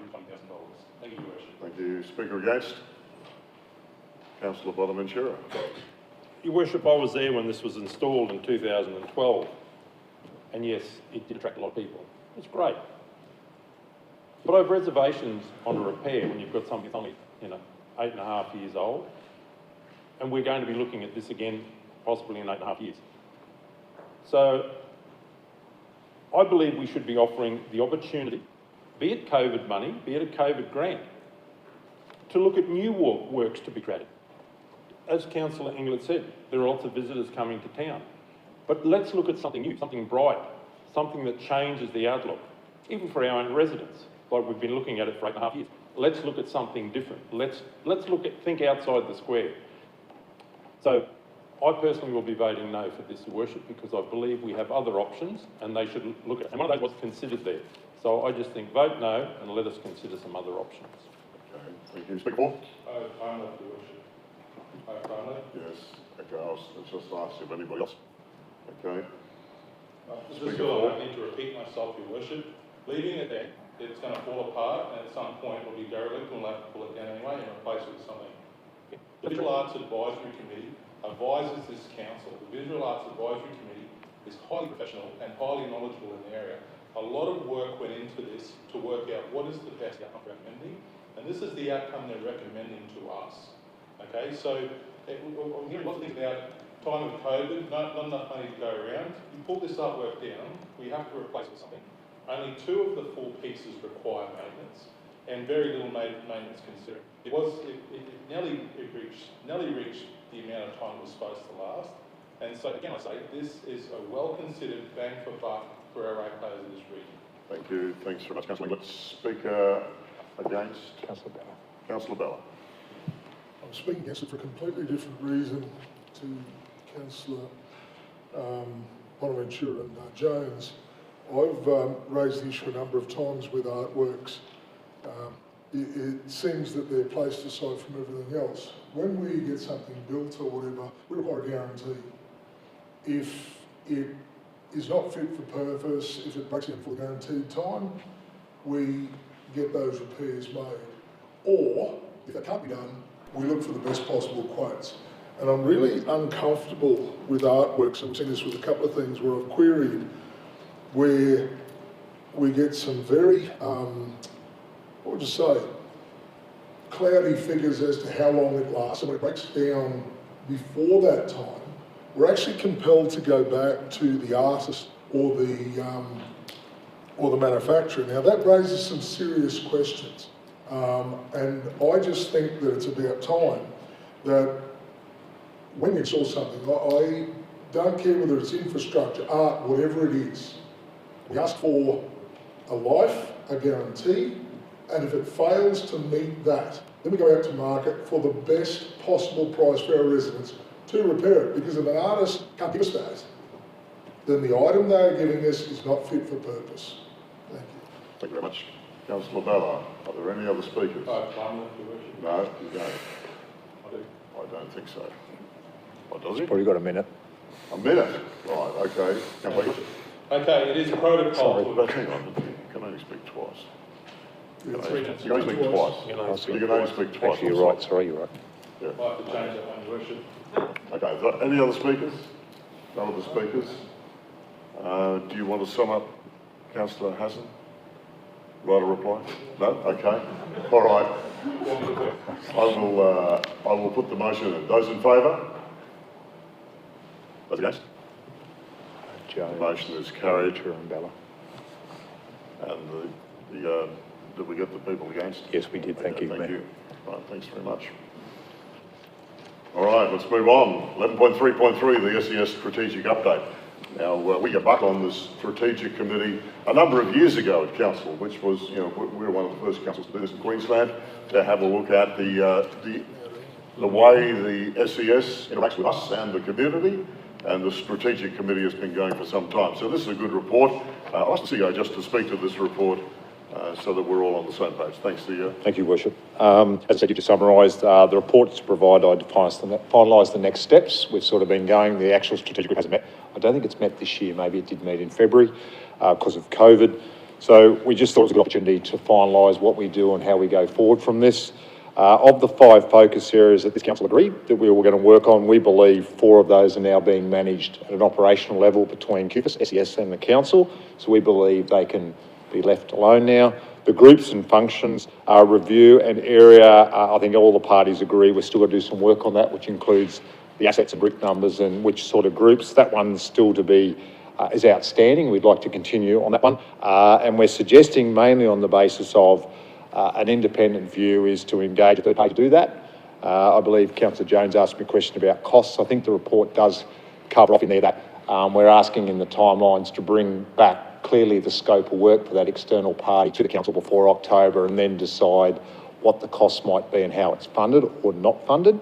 Thank you, Your Worship. Thank you. Speaker against? Councillor Bonaventura. Your Worship, I was there when this was installed in 2012, and yes, it did attract a lot of people. It's great. But I have reservations on a repair when you've got something only, 8.5 years old, and we're going to be looking at this again possibly in 8.5 years. So I believe we should be offering the opportunity, be it COVID money, be it a COVID grant, to look at new works to be created. As Councillor Inglet said, there are lots of visitors coming to town. But let's look at something new, something bright, something that changes the outlook, even for our own residents, like we've been looking at it for 8.5 years. Let's look at something different. Let's think outside the square. So I personally will be voting no for this, Your Worship, because I believe we have other options and they should look at, and one of those was considered there. So I just think vote no and let us consider some other options. Okay, thank you. Speaker 4. I'm not, Your Worship. Yes. Okay, I was just asking if anybody else. Okay. Just feel I don't need to repeat myself, Your Worship. Leaving it there, it's going to fall apart, and at some point it'll be derelict, and we'll have to pull it down anyway and replace it with something. The Visual Arts Advisory Committee advises this council. The Visual Arts Advisory Committee is highly professional and highly knowledgeable in the area. A lot of work went into this to work out what is the best outcome for our community, and this is the outcome they're recommending to us. Okay, so I'm hearing lots of things about time of COVID, not enough money to go around. You pull this artwork down, we have to replace it with something. Only 2 of the 4 pieces require maintenance, and very little maintenance considered. It nearly reached the amount of time it was supposed to last. And so again, I say this is a well-considered bang for buck for our ratepayers in this region. Thank you. Thanks very much, Councillor. Let's speak against. Councillor Bella. Councillor Bella. I'm speaking against it for a completely different reason to Councillor Bonaventura and Jones. I've raised the issue a number of times with artworks. It seems that they're placed aside from everything else. When we get something built or whatever, we require a guarantee. If it is not fit for purpose, if it breaks down for guaranteed time, we get those repairs made. Or, if that can't be done, we look for the best possible quotes. And I'm really uncomfortable with artworks, and I've seen this with a couple of things where I've queried, where we get some very, what would you say, cloudy figures as to how long it lasts, and when it breaks down before that time, we're actually compelled to go back to the artist or the manufacturer. Now that raises some serious questions, and I just think that it's about time that when you install something, I don't care whether it's infrastructure, art, whatever it is, we ask for a life, a guarantee, and if it fails to meet that, then we go out to market for the best possible price for our residents to repair it. Because if an artist can't give us that, then the item they are giving us is not fit for purpose. Thank you. Thank you very much. Councillor Ballard, are there any other speakers? Your worship. No, you don't. I do. I don't think so. What does he? Probably got a minute. A minute? Right, okay. Okay, it is protocol. Sorry, but hang on, you can only speak twice. You can only speak twice. You can only speak twice. Actually, you're right, sorry, you're right. Yeah. I'll have to change that one, Your worship. Okay, is there any other speakers? No other speakers? Do you want to sum up, Councillor Hassan? Write a reply? No? Okay. All right. I will put the motion in. Those in favour? Those against? Joe. The motion is carried. And Bella. And did we get the people against? Yes, we did, thank you, Thank Mayor. you. Right, thanks very much. All right, let's move on. 11.3.3, the SES strategic update. Now, we got back on this strategic committee a number of years ago at council, which was, we were one of the first councils to do this in Queensland, to have a look at the way the SES interacts with us and the community, and the strategic committee has been going for some time. So this is a good report. I'll ask the CEO just to speak to this report so that we're all on the same page. Thanks, CEO. Thank you, Worship. As I said, you just summarised, the report is provided to finalise the next steps. We've sort of been going, the actual strategic group hasn't met. I don't think it's met this year, maybe it did meet in February because of COVID. So we just thought it was a good opportunity to finalise what we do and how we go forward from this. Of the 5 focus areas that this council agreed that we were going to work on, we believe 4 of those are now being managed at an operational level between QFIS, SES and the council. So we believe they can be left alone now. The groups and functions review an area, I think all the parties agree we're still going to do some work on that, which includes the assets and group numbers and which sort of groups. That one's still to be, is outstanding. We'd like to continue on that one. And we're suggesting mainly on the basis of an independent view is to engage a third party to do that. I believe Councillor Jones asked me a question about costs. I think the report does cover off in there that we're asking in the timelines to bring back clearly the scope of work for that external party to the council before October and then decide what the costs might be and how it's funded or not funded.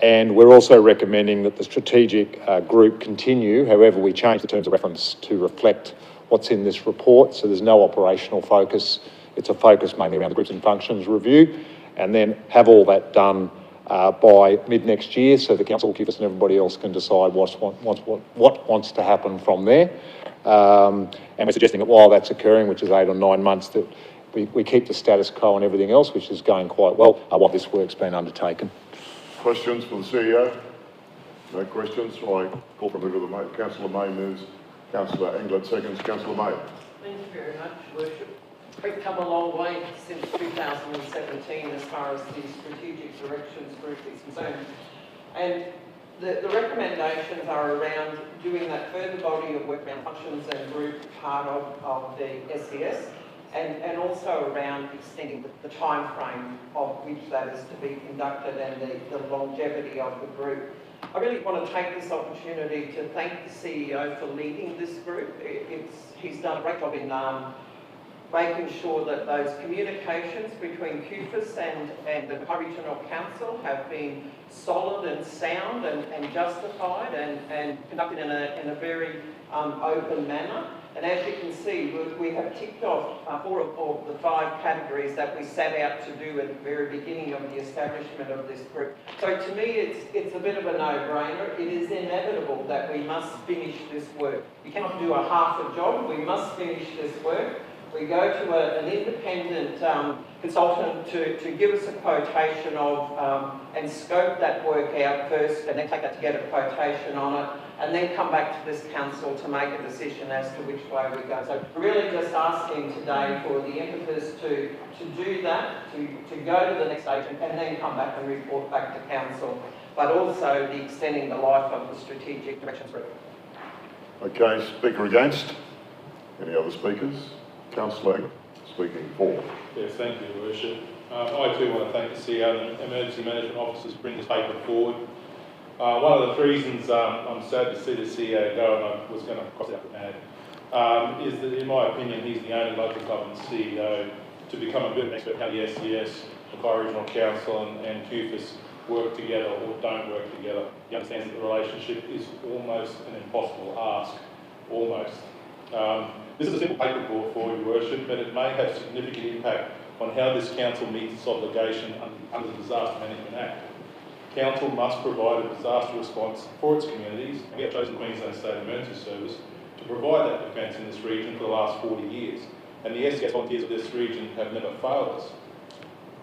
And we're also recommending that the strategic group continue, however we change the terms of reference to reflect what's in this report. So there's no operational focus. It's a focus mainly around the groups and functions review, and then have all that done by mid-next year so the council, QFIS and everybody else can decide what wants to happen from there. And we're suggesting that while that's occurring, which is 8 or 9 months, that we keep the status quo and everything else, which is going quite well, while this work's been undertaken. Questions for the CEO? No questions? I call for a member of the May. Councillor May moves. Councillor Englert seconds. Councillor May. Thank you very much, Worship. We've come a long way since 2017 as far as the Strategic Directions Group is concerned. And the recommendations are around doing that further body of work around functions and group part of the SES, and also around extending the time frame of which that is to be conducted and the longevity of the group. I really want to take this opportunity to thank the CEO for leading this group. He's done a great job in making sure that those communications between QFIS and the Mackay Regional Council have been solid and sound and justified and conducted in a very open manner. And as you can see, we have ticked off 4 of the 5 categories that we set out to do at the very beginning of the establishment of this group. So to me, it's a bit of a no-brainer. It is inevitable that we must finish this work. You cannot do a half a job. We must finish this work. We go to an independent consultant to give us a quotation of and scope that work out first, and then take that to get a quotation on it, and then come back to this council to make a decision as to which way we go. So really just asking today for the impetus to do that, to go to the next stage and then come back and report back to council, but also the extending the life of the Strategic Directions Group. Okay, speaker against? Any other speakers? Councillor speaking for. Yes, thank you, Your Worship. I too want to thank the CEO and Emergency Management Officers for bringing this paper forward. One of the reasons I'm sad to see the CEO go, and I was going to cross out the man, is that in my opinion he's the only local government CEO to become a bit of an expert how the SES, Mackay Regional Council and QFIS work together or don't work together. He understands that the relationship is almost an impossible ask, almost. This is a simple paper report for Your Worship, but it may have significant impact on how this council meets its obligation under the Disaster Management Act. Council must provide a disaster response for its communities, and we have chosen Queensland State Emergency Service to provide that defence in this region for the last 40 years, and the SES volunteers of this region have never failed us.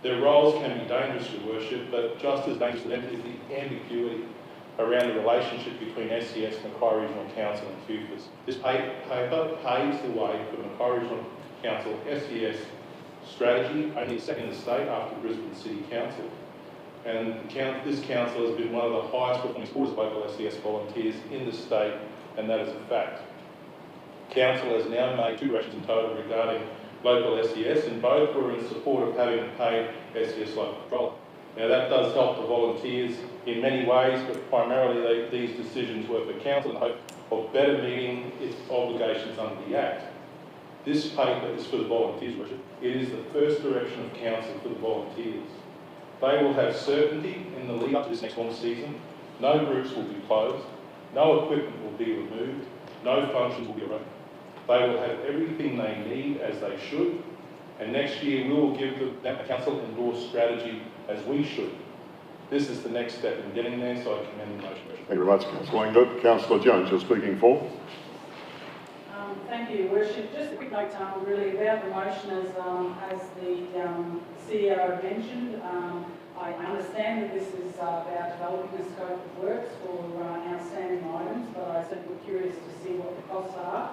Their roles can be dangerous, Your Worship, but just as dangerous to them is the ambiguity around the relationship between SES, Mackay Regional Council and QFIS. This paper paves the way for Mackay Regional Council SES strategy, only second in the state after Brisbane City Council. And this council has been one of the highest performing supporters of local SES volunteers in the state, and that is a fact. Council has now made 2 directions in total regarding local SES, and both were in support of having a paid SES local controller. Now that does help the volunteers in many ways, but primarily these decisions were for council in the hope of better meeting its obligations under the Act. This paper is for the volunteers, Richard. It is the first direction of council for the volunteers. They will have certainty in the lead up to this next long season. No groups will be closed, no equipment will be removed, no functions will be eroded. They will have everything they need as they should, and next year we will give them a council endorsed strategy as we should. This is the next step in getting there, so I commend the motion. Thank you very much, Councillor Langdon. Councillor Jones, you're speaking for. Thank you, Your Worship. Just a quick note, really, about the motion as the CEO mentioned. I understand that this is about developing a scope of works for outstanding items, but I certainly be curious to see what the costs are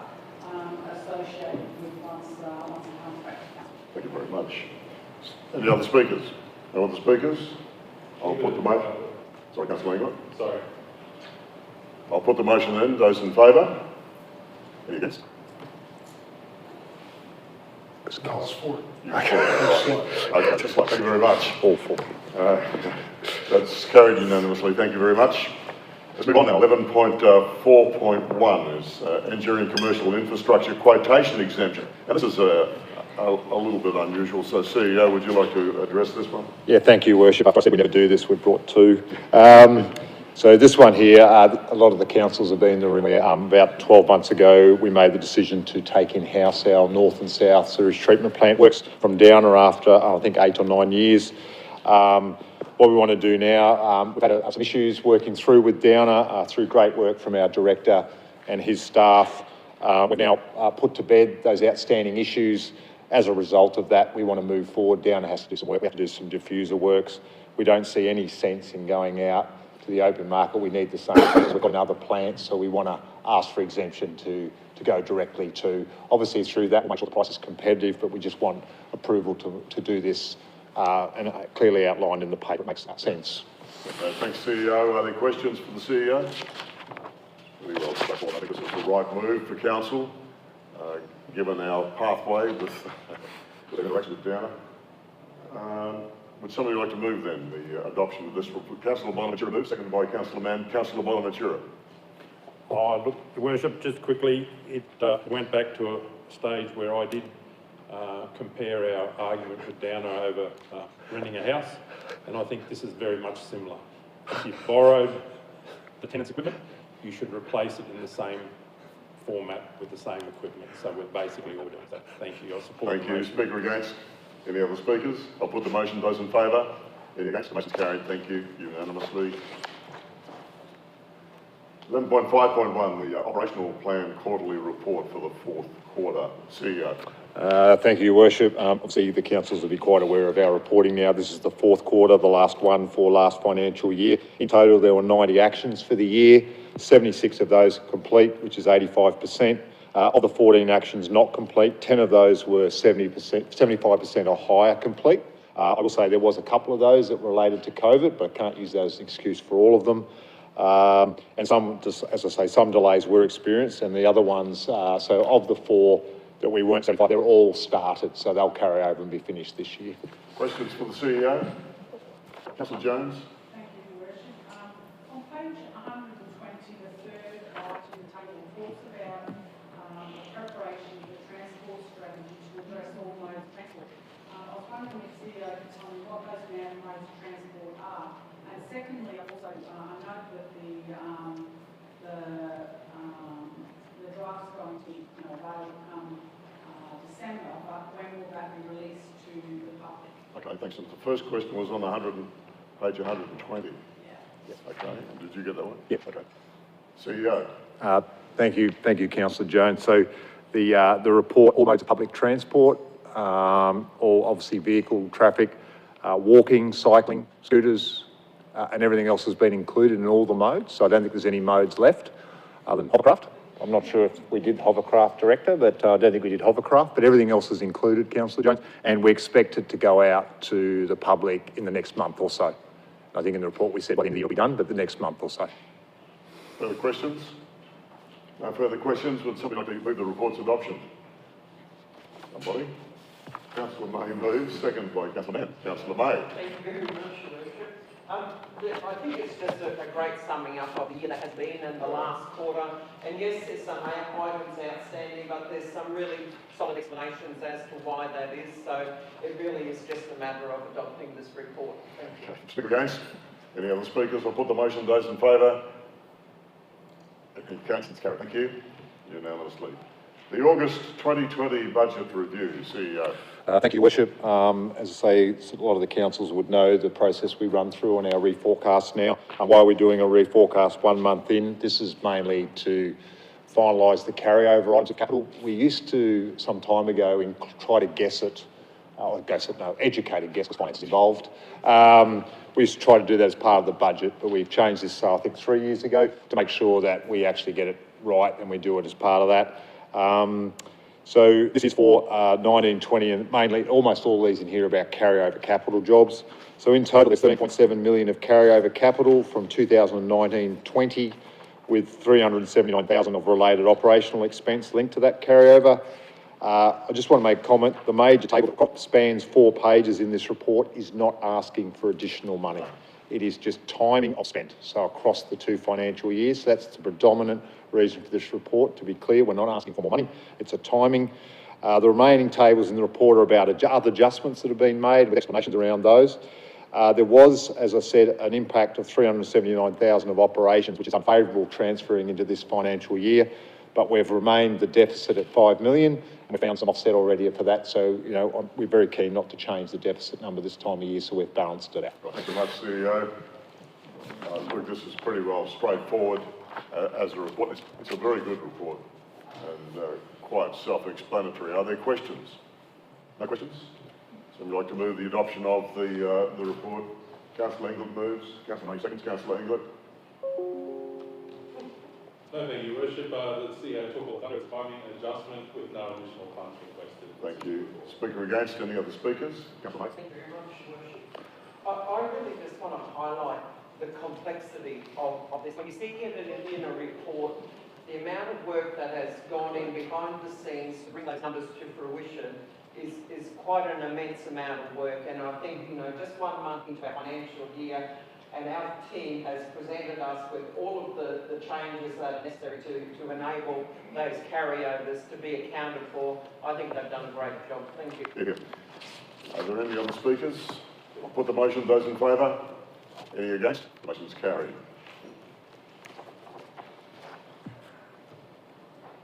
associated with once it comes back to council. Thank you very much. Any other speakers? No other speakers? I'll put the motion. Sorry, Councillor England. Sorry. I'll put the motion then. Those in favour? Any against? Okay. Okay, just like, thank you very much. All for. That's carried unanimously. Thank you very much. Let's move on now. 11.4.1 is engineering commercial infrastructure quotation exemption. And this is a little bit unusual. So, CEO, would you like to address this one? Yeah, thank you, Worship. After I said we never do this, we've brought 2. So this one here, a lot of the councils have been in the room. About 12 months ago, we made the decision to take in-house our north and south sewage treatment plant works from Downer after, I think, 8 or 9 years. What we want to do now, we've had some issues working through with Downer, through great work from our director and his staff. We've now put to bed those outstanding issues. As a result of that, we want to move forward. Downer has to do some work. We have to do some diffuser works. We don't see any sense in going out to the open market. We need the same things. We've got another plant, so we want to ask for exemption to go directly to. Obviously, through that, we'll make sure the price is competitive, but we just want approval to do this and clearly outlined in the paper. It makes sense. Okay, thanks, CEO. Are there questions for the CEO? Really well stuck on. I think this is the right move for council, given our pathway with the interaction with Downer. Would somebody like to move then the adoption of this report? Councillor Bonaventura moves, seconded by Councillor Mann. Councillor Bonaventura. Oh, look, Your Worship, just quickly, it went back to a stage where I did compare our argument with Downer over renting a house, and I think this is very much similar. If you've borrowed the tenant's equipment, you should replace it in the same format with the same equipment. So we're basically all doing that. Thank you. I support Thank you. Speaker against? Any other speakers? I'll put the motion. Those in favour? Any against? The motion's carried. Thank you. Unanimously. 11.5.1, the operational plan quarterly report for the 4th quarter. CEO. Thank you, Your Worship. Obviously, the councils will be quite aware of our reporting now. This is the 4th quarter, the last one for last financial year. In total, there were 90 actions for the year. 76 of those complete, which is 85%. Of the 14 actions not complete, 10 of those were 75% or higher complete. I will say there was a couple of those that related to COVID, but I can't use that as an excuse for all of them. And some, just as I say, some delays were experienced, and the other ones, so of the 4 that we weren't satisfied, they're all started, so they'll carry over and be finished this year. Questions for the CEO? Councillor Jones. Thank you, Your Worship. On page 120, the third item in the table talks about the preparation of the transport strategy to address all modes of transport. I was wondering if CEO could tell me what those modes of transport are. And secondly, I also note that the draft's going to be, available come December, but when will that be released to the public? Okay, thanks. And the first question was on page 120. Yeah. Okay, and did you get that one? Yep. Okay. CEO. Thank you, Councillor Jones. So the report, all modes of public transport, all obviously vehicle traffic, walking, cycling, scooters, and everything else has been included in all the modes. So I don't think there's any modes left other than hovercraft. I'm not sure if we did hovercraft, Director, but I don't think we did hovercraft, but everything else is included, Councillor Jones, and we expect it to go out to the public in the next month or so. I think in the report we said by the end of the year it'll be done, but the next month or so. Further questions? No further questions. Would somebody like to move the report's adoption? Somebody? Councillor May moves, second by Councillor Mann. Councillor May. Thank you very much, Your Worship. I think it's just a great summing up of the year that has been and the last quarter. And yes, there's some items outstanding, but there's some really solid explanations as to why that is. So it really is just a matter of adopting this report. Thank you. Okay. Speak against? Any other speakers? I'll put the motion. Those in favour? Against? It's carried. Thank you. Unanimously. The August 2020 budget review, CEO. Thank you, Worship. As I say, a lot of the councils would know the process we run through on our reforecast now. And why we're doing a reforecast 1 month in, this is mainly to finalise the carryover items of capital. We used to, some time ago, try to guess it, educated guess, because finance is involved. We used to try to do that as part of the budget, but we've changed this, I think, 3 years ago to make sure that we actually get it right and we do it as part of that. So this is for 1920, and mainly almost all these in here are about carryover capital jobs. So in total, there's 13.7 million of carryover capital from 2019-20, with 379,000 of related operational expense linked to that carryover. I just want to make a comment. The major table that spans 4 pages in this report is not asking for additional money. It is just timing of spend. So across the 2 financial years, that's the predominant reason for this report. To be clear, we're not asking for more money. It's a timing. The remaining tables in the report are about other adjustments that have been made with explanations around those. There was, as I said, an impact of 379,000 of operations, which is unfavourable transferring into this financial year, but we've remained the deficit at 5 million, and we found some offset already for that. So, we're very keen not to change the deficit number this time of year, so we've balanced it out. Thank you very much, CEO. Look, this is pretty well straightforward as a report. It's a very good report and quite self-explanatory. Are there questions? No questions? Somebody like to move the adoption of the report? Councillor England moves. Councillor May seconds. Councillor England. No, thank you, Worship. The CEO took under its timing adjustment with no additional funds requested. Thank you. Speaker against? Any other speakers? Councillor May. Thank you very much, Worship. I really just want to highlight the complexity of this. When you see it in a report, the amount of work that has gone in behind the scenes to bring those numbers to fruition is quite an immense amount of work. And I think, just 1 month into our financial year, and our team has presented us with all of the changes that are necessary to enable those carryovers to be accounted for. I think they've done a great job. Thank you. Yeah. Are there any other speakers? I'll put the motion. Those in favour? Any against? The motion is carried.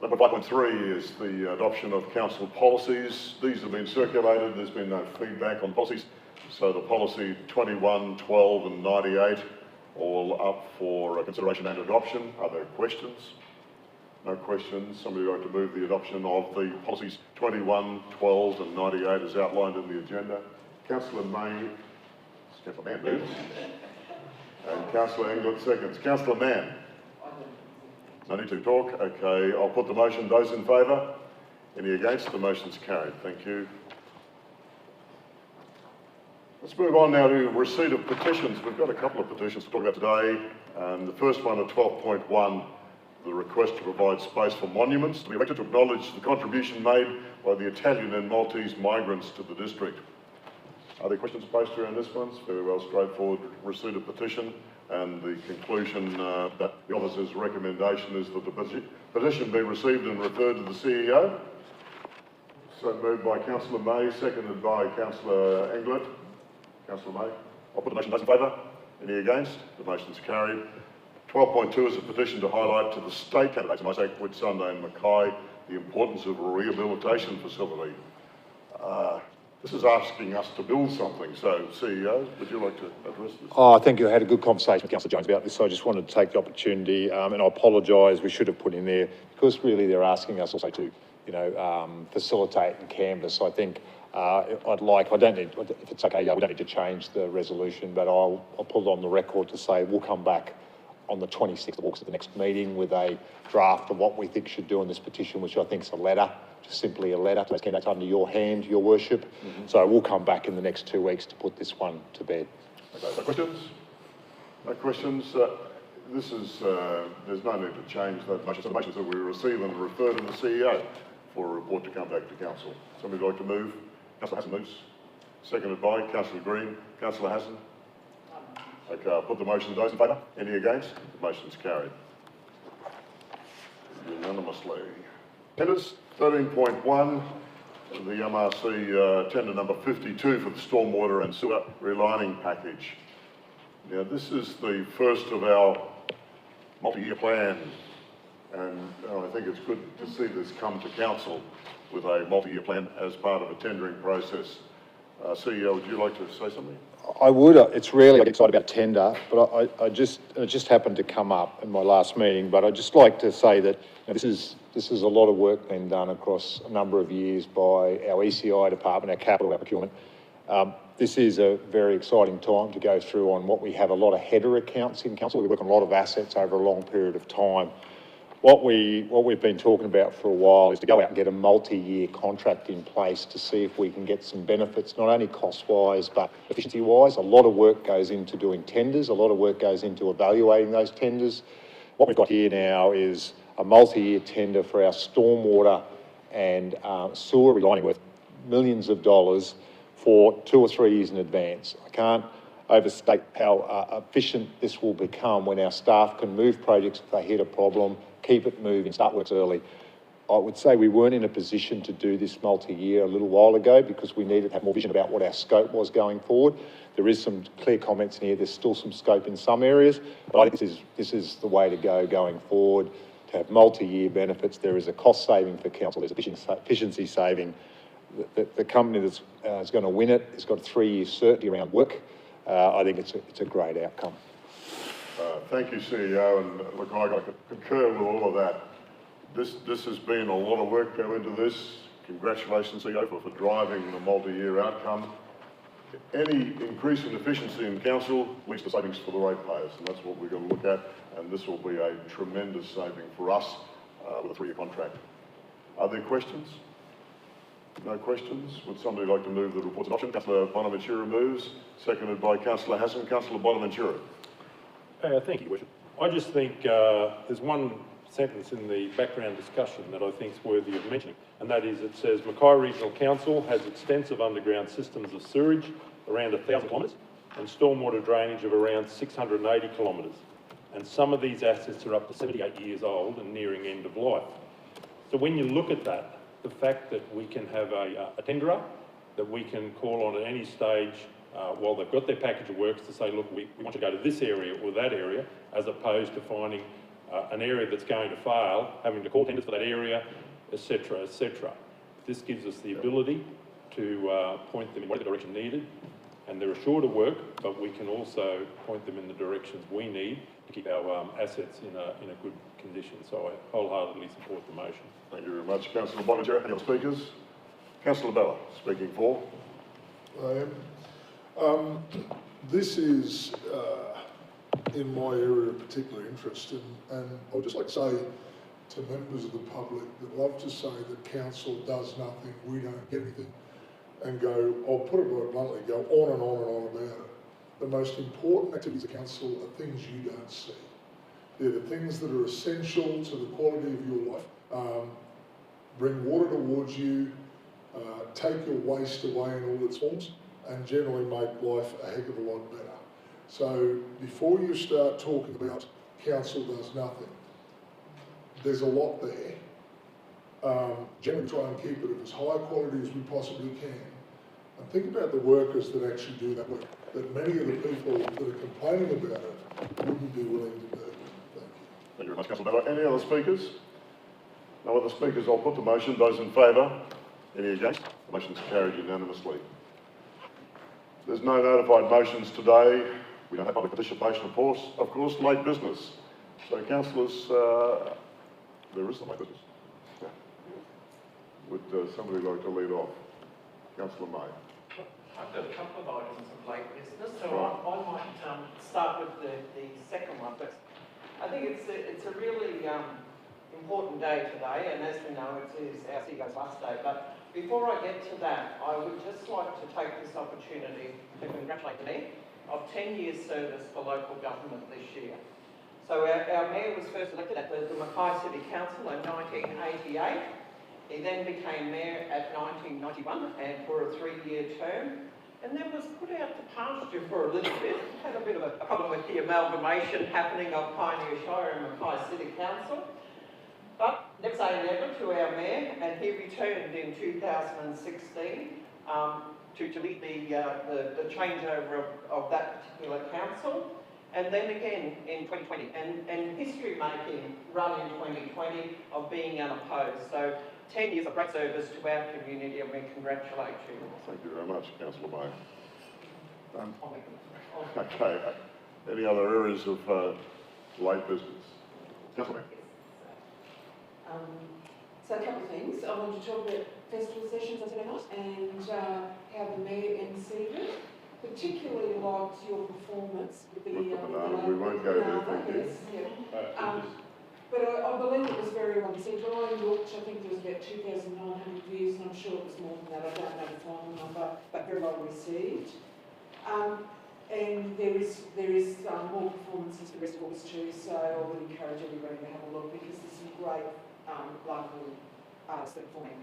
Number 5.3 is the adoption of council policies. These have been circulated. There's been no feedback on policies. So the policy 21, 12 and 98 all up for consideration and adoption. Are there questions? No questions. Somebody like to move the adoption of the policies 21, 12 and 98 as outlined in the agenda? Councillor May, Councillor Mann moves. And Councillor England seconds. Councillor Mann. No need to talk. Okay, I'll put the motion. Those in favour? Any against? The motion's carried. Thank you. Let's move on now to receipt of petitions. We've got a couple of petitions to talk about today. The first one at 12.1, the request to provide space for monuments to be erected to acknowledge the contribution made by the Italian and Maltese migrants to the district. Are there questions based around this one? It's very well straightforward receipt of petition, and the conclusion that the officer's recommendation is that the petition be received and referred to the CEO. So moved by Councillor May, seconded by Councillor Englert. Councillor May. I'll put the motion. Those in favour? Any against? The motion's carried. 12.2 is a petition to highlight to the state candidates, MECC, Whitsunday and Mackay, the importance of a rehabilitation facility. This is asking us to build something, so CEO, would you like to address this? Oh, I think you had a good conversation with Councillor Jones about this, so I just wanted to take the opportunity, and I apologise, we should have put in there, because really they're asking us also to, facilitate and canvass. I think I don't need, if it's okay, we don't need to change the resolution, but I'll put it on the record to say we'll come back on the 26th of August at the next meeting with a draft of what we think should do in this petition, which I think is a letter, just simply a letter to those candidates under your hand, your worship. So we'll come back in the next 2 weeks to put this one to bed. Okay, no questions? No questions? This is, there's no need to change that motion. So the motion is that we receive and refer to the CEO for a report to come back to council. Somebody like to move? Councillor Hassan moves. Seconded by Councillor Green. Councillor Hassan? Okay, I'll put the motion to those in favour. Any against? The motion's carried unanimously. Tenders, 13.1, the MRC tender number 52 for the stormwater and sewer relining package. Now, this is the first of our multi-year plan, and I think it's good to see this come to council with a multi-year plan as part of a tendering process. CEO, would you like to say something? I would. It's rarely I get excited about tender, but it just happened to come up in my last meeting. But I'd just like to say that this is a lot of work being done across a number of years by our ECI department, our capital, our procurement. This is a very exciting time to go through on what we have a lot of header accounts in council. We work on a lot of assets over a long period of time. What we've been talking about for a while is to go out and get a multi-year contract in place to see if we can get some benefits, not only cost-wise, but efficiency-wise. A lot of work goes into doing tenders. A lot of work goes into evaluating those tenders. What we've got here now is a multi-year tender for our stormwater and sewer relining worth millions of dollars for 2 or 3 years in advance. I can't overstate how efficient this will become when our staff can move projects if they hit a problem, keep it moving, start works early. I would say we weren't in a position to do this multi-year a little while ago because we needed to have more vision about what our scope was going forward. There is some clear comments in here, there's still some scope in some areas, but I think this is the way to go going forward, to have multi-year benefits. There is a cost saving for council, there's efficiency saving. The company that's going to win it has got a 3-year certainty around work. I think it's a great outcome. Thank you, CEO, and look, I concur with all of that. This has been a lot of work go into this. Congratulations, CEO, for driving the multi-year outcome. Any increase in efficiency in council leads to savings for the ratepayers, and that's what we're going to look at, and this will be a tremendous saving for us with a 3-year contract. Are there questions? No questions? Would somebody like to move the report's adoption? Councillor Bonaventura moves, seconded by Councillor Hassan. Councillor Bonaventura. Thank you, Worship. I just think there's one sentence in the background discussion that I think is worthy of mentioning, and that is it says Mackay Regional Council has extensive underground systems of sewage around 1,000 kilometres and stormwater drainage of around 680 kilometres. And some of these assets are up to 78 years old and nearing end of life. So when you look at that, the fact that we can have a tenderer that we can call on at any stage while they've got their package of works to say, look, we want to go to this area or that area, as opposed to finding an area that's going to fail, having to call tenders for that area, etc., etc. This gives us the ability to point them in whatever direction needed, and they're assured of work, but we can also point them in the directions we need to keep our assets in a good condition. So I wholeheartedly support the motion. Thank you very much, Councillor Bonaventura. Any other speakers? Councillor Bella, speaking for. I am. This is in my area of particular interest, and I would just like to say to members of the public that love to say that council does nothing, we don't get anything, and go, I'll put it very bluntly, go on and on and on about it. The most important activities of council are things you don't see. They're the things that are essential to the quality of your life. Bring water towards you, take your waste away in all its forms, and generally make life a heck of a lot better. So before you start talking about council does nothing, there's a lot there. Generally try and keep it of as high quality as we possibly can. And think about the workers that actually do that work, that many of the people that are complaining about it wouldn't be willing to do. Thank you very much, Councillor Mackay. Any other speakers? No other speakers. I'll put the motion. Those in favour? Any against? The motion's carried unanimously. There's no notified motions today. We don't have public participation, of course, late business. So, councillors, there is some late business. Yeah. Would somebody like to lead off? Councillor May. I've got a couple of items of late business, so I might start with the second one first. I think it's a really important day today, and as we know, it is our CEO's last day. But before I get to that, I would just like to take this opportunity to congratulate the Mayor of 10 years service for local government this year. So our Mayor was first elected at the Mackay City Council in 1988. He then became Mayor at 1991 and for a 3-year term, and then was put out to pasture for a little bit. Had a bit of a problem with the amalgamation happening of Pioneer Shire and Mackay City Council. But never say never to our Mayor, and he returned in 2016 to lead the changeover of that particular council. And then again in 2020, and history-making run in 2020 of being unopposed. So 10 years of great service to our community, and we congratulate you. Thank you very much, Councillor May. Okay. Any other areas of late business? Councillor May. So a couple of things. I want to talk about festival sessions on Saturday night and how the Mayor emceed it. Particularly liked your performance with the we won't go there, thank you. Yes, yeah. But I believe it was very well received. When I looked, I think there was about 2,900 views, and I'm sure it was more than that. I don't know the final number, but very well received. And there is more performances for the rest of August too, so I would encourage everybody to have a look because there's some great local artists that are performing.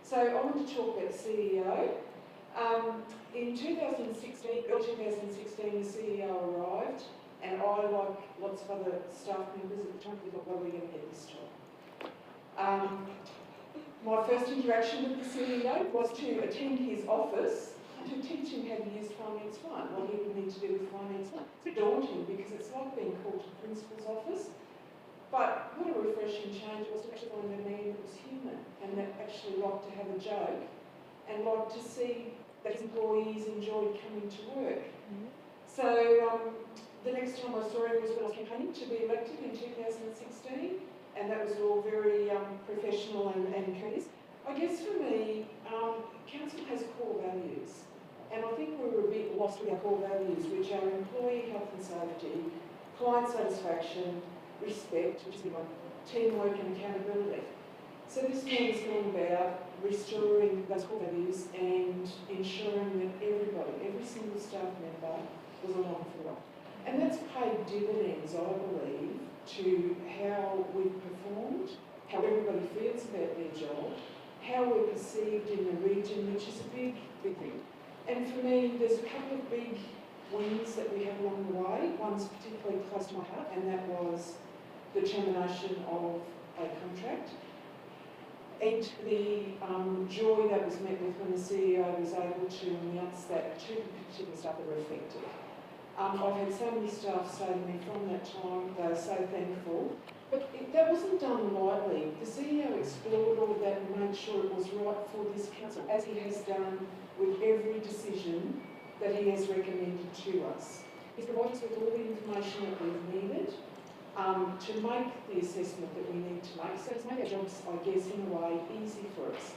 So I want to talk about the CEO. In 2016, early 2016, the CEO arrived, and I, like lots of other staff members at the time, thought, well, we're going to get this job. My first interaction with the CEO was to attend his office to teach him how to use Finance One, what he would need to do with Finance One. It's a bit daunting because it's like being called to the principal's office, but what a refreshing change it was to actually find a man that was human and that actually liked to have a joke and liked to see that his employees enjoyed coming to work. Mm-hmm. So the next time I saw him was when I was campaigning to be elected in 2016, and that was all very professional and courteous. I guess for me, council has core values, and I think we were a bit lost with our core values, which are employee health and safety, client satisfaction, respect, which is like teamwork and accountability. So this means going about restoring those core values and ensuring that everybody, every single staff member was along for the ride. And that's paid dividends, I believe, to how we've performed, how everybody feels about their job, how we're perceived in the region, which is a big, big thing. And for me, there's a couple of big wins that we had along the way. One's particularly close to my heart, and that was the termination of a contract. And the joy that was met with when the CEO was able to announce that to particular staff that were affected. I've had so many staff say to me from that time, they were so thankful. But that wasn't done lightly. The CEO explored all of that and made sure it was right for this council, as he has done with every decision that he has recommended to us. He's provided us with all the information that we've needed to make the assessment that we need to make. So it's made our jobs, I guess, in a way, easy for us.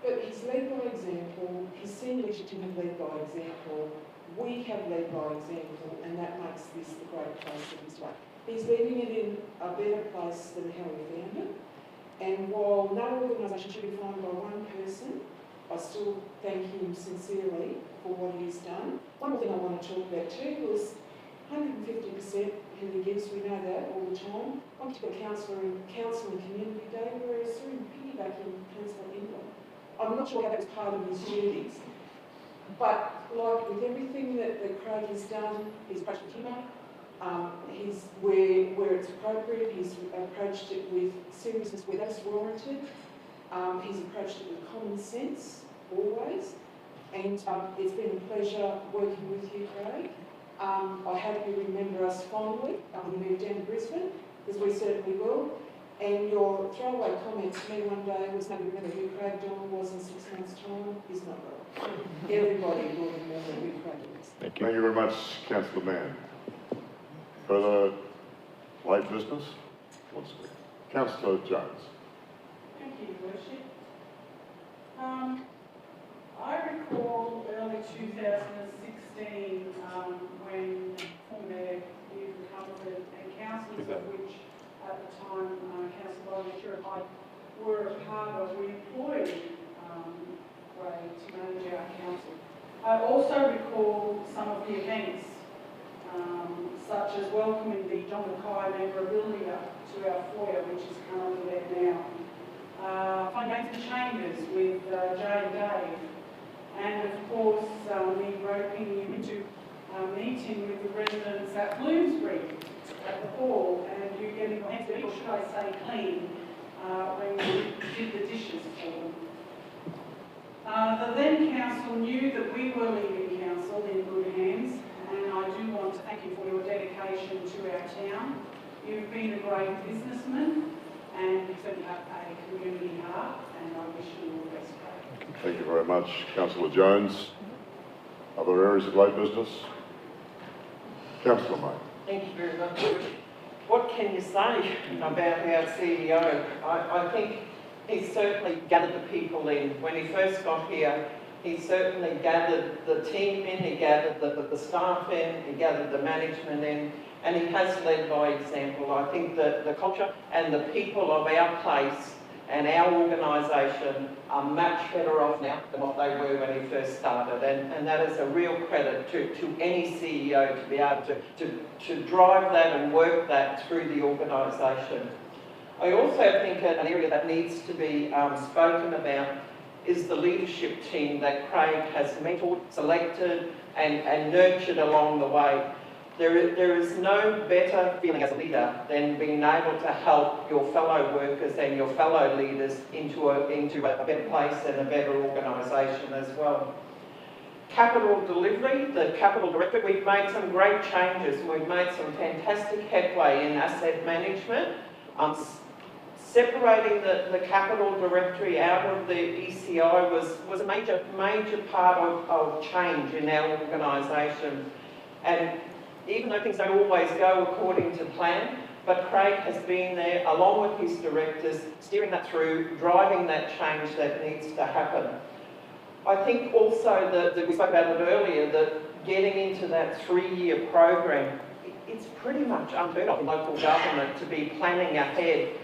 But he's led by example, his senior leadership team have led by example, we have led by example, and that makes this the great place that he's like. He's leaving it in a better place than how we found it. And while no organisation should be found by one person, I still thank him sincerely for what he's done. One more thing I want to talk about too was 150% who he gives, we know that all the time. One particular council and community day, where I saw him piggybacking Councillor England. I'm not sure how that was part of his duties, but like with everything that Craig has done, he's approached with humour, where it's appropriate, he's approached it with seriousness where that's warranted, he's approached it with common sense, always, and it's been a pleasure working with you, Craig. I hope you remember us fondly when we moved down to Brisbane, because we certainly will. And your throwaway comment to me one day was maybe remember who Craig Dillon was in 6 months' time is not right. Everybody will remember who Craig is. Thank you. Thank you very much, Councillor Mann. Further late business? Councillor Jones. Thank you, Your Worship. I recall early 2016 when former Mayor Hugh Cumberford and councillors, of which at the time Councillor Bowyer and I were a part of, we employed Ray to manage our council. I also recall some of the events, such as welcoming the John Mackay memorabilia to our foyer, which is currently there now. Fun games and chambers with Jay and Dave. And of course, me roping you into meeting with the residents at Bloomsbury at the hall, and you getting your hands dirty, or should I say clean, when you did the dishes for them. The then council knew that we were leaving council in good hands, and I do want to thank you for your dedication to our town. You've been a great businessman, and you certainly have a community heart, and I wish you all the best. Thank you very much, Councillor Jones. Other areas of late business? Councillor May. Thank you very much. What can you say about our CEO? I think he certainly gathered the people in. When he first got here, he certainly gathered the team in, he gathered the staff in, he gathered the management in, and he has led by example. I think that the culture and the people of our place and our organisation are much better off now than what they were when he first started, and that is a real credit to any CEO to be able to drive that and work that through the organisation. I also think an area that needs to be spoken about is the leadership team that Craig has mentored, selected and nurtured along the way. There is no better feeling as a leader than being able to help your fellow workers and your fellow leaders into a better place and a better organisation as well. Capital delivery, the capital directorate, we've made some great changes. We've made some fantastic headway in asset management. Separating the capital directory out of the ECI was a major part of change in our organisation. And even though things don't always go according to plan, but Craig has been there along with his directors, steering that through, driving that change that needs to happen. I think also that we spoke about it earlier, that getting into that 3-year program, it's pretty much unheard of in local government to be planning ahead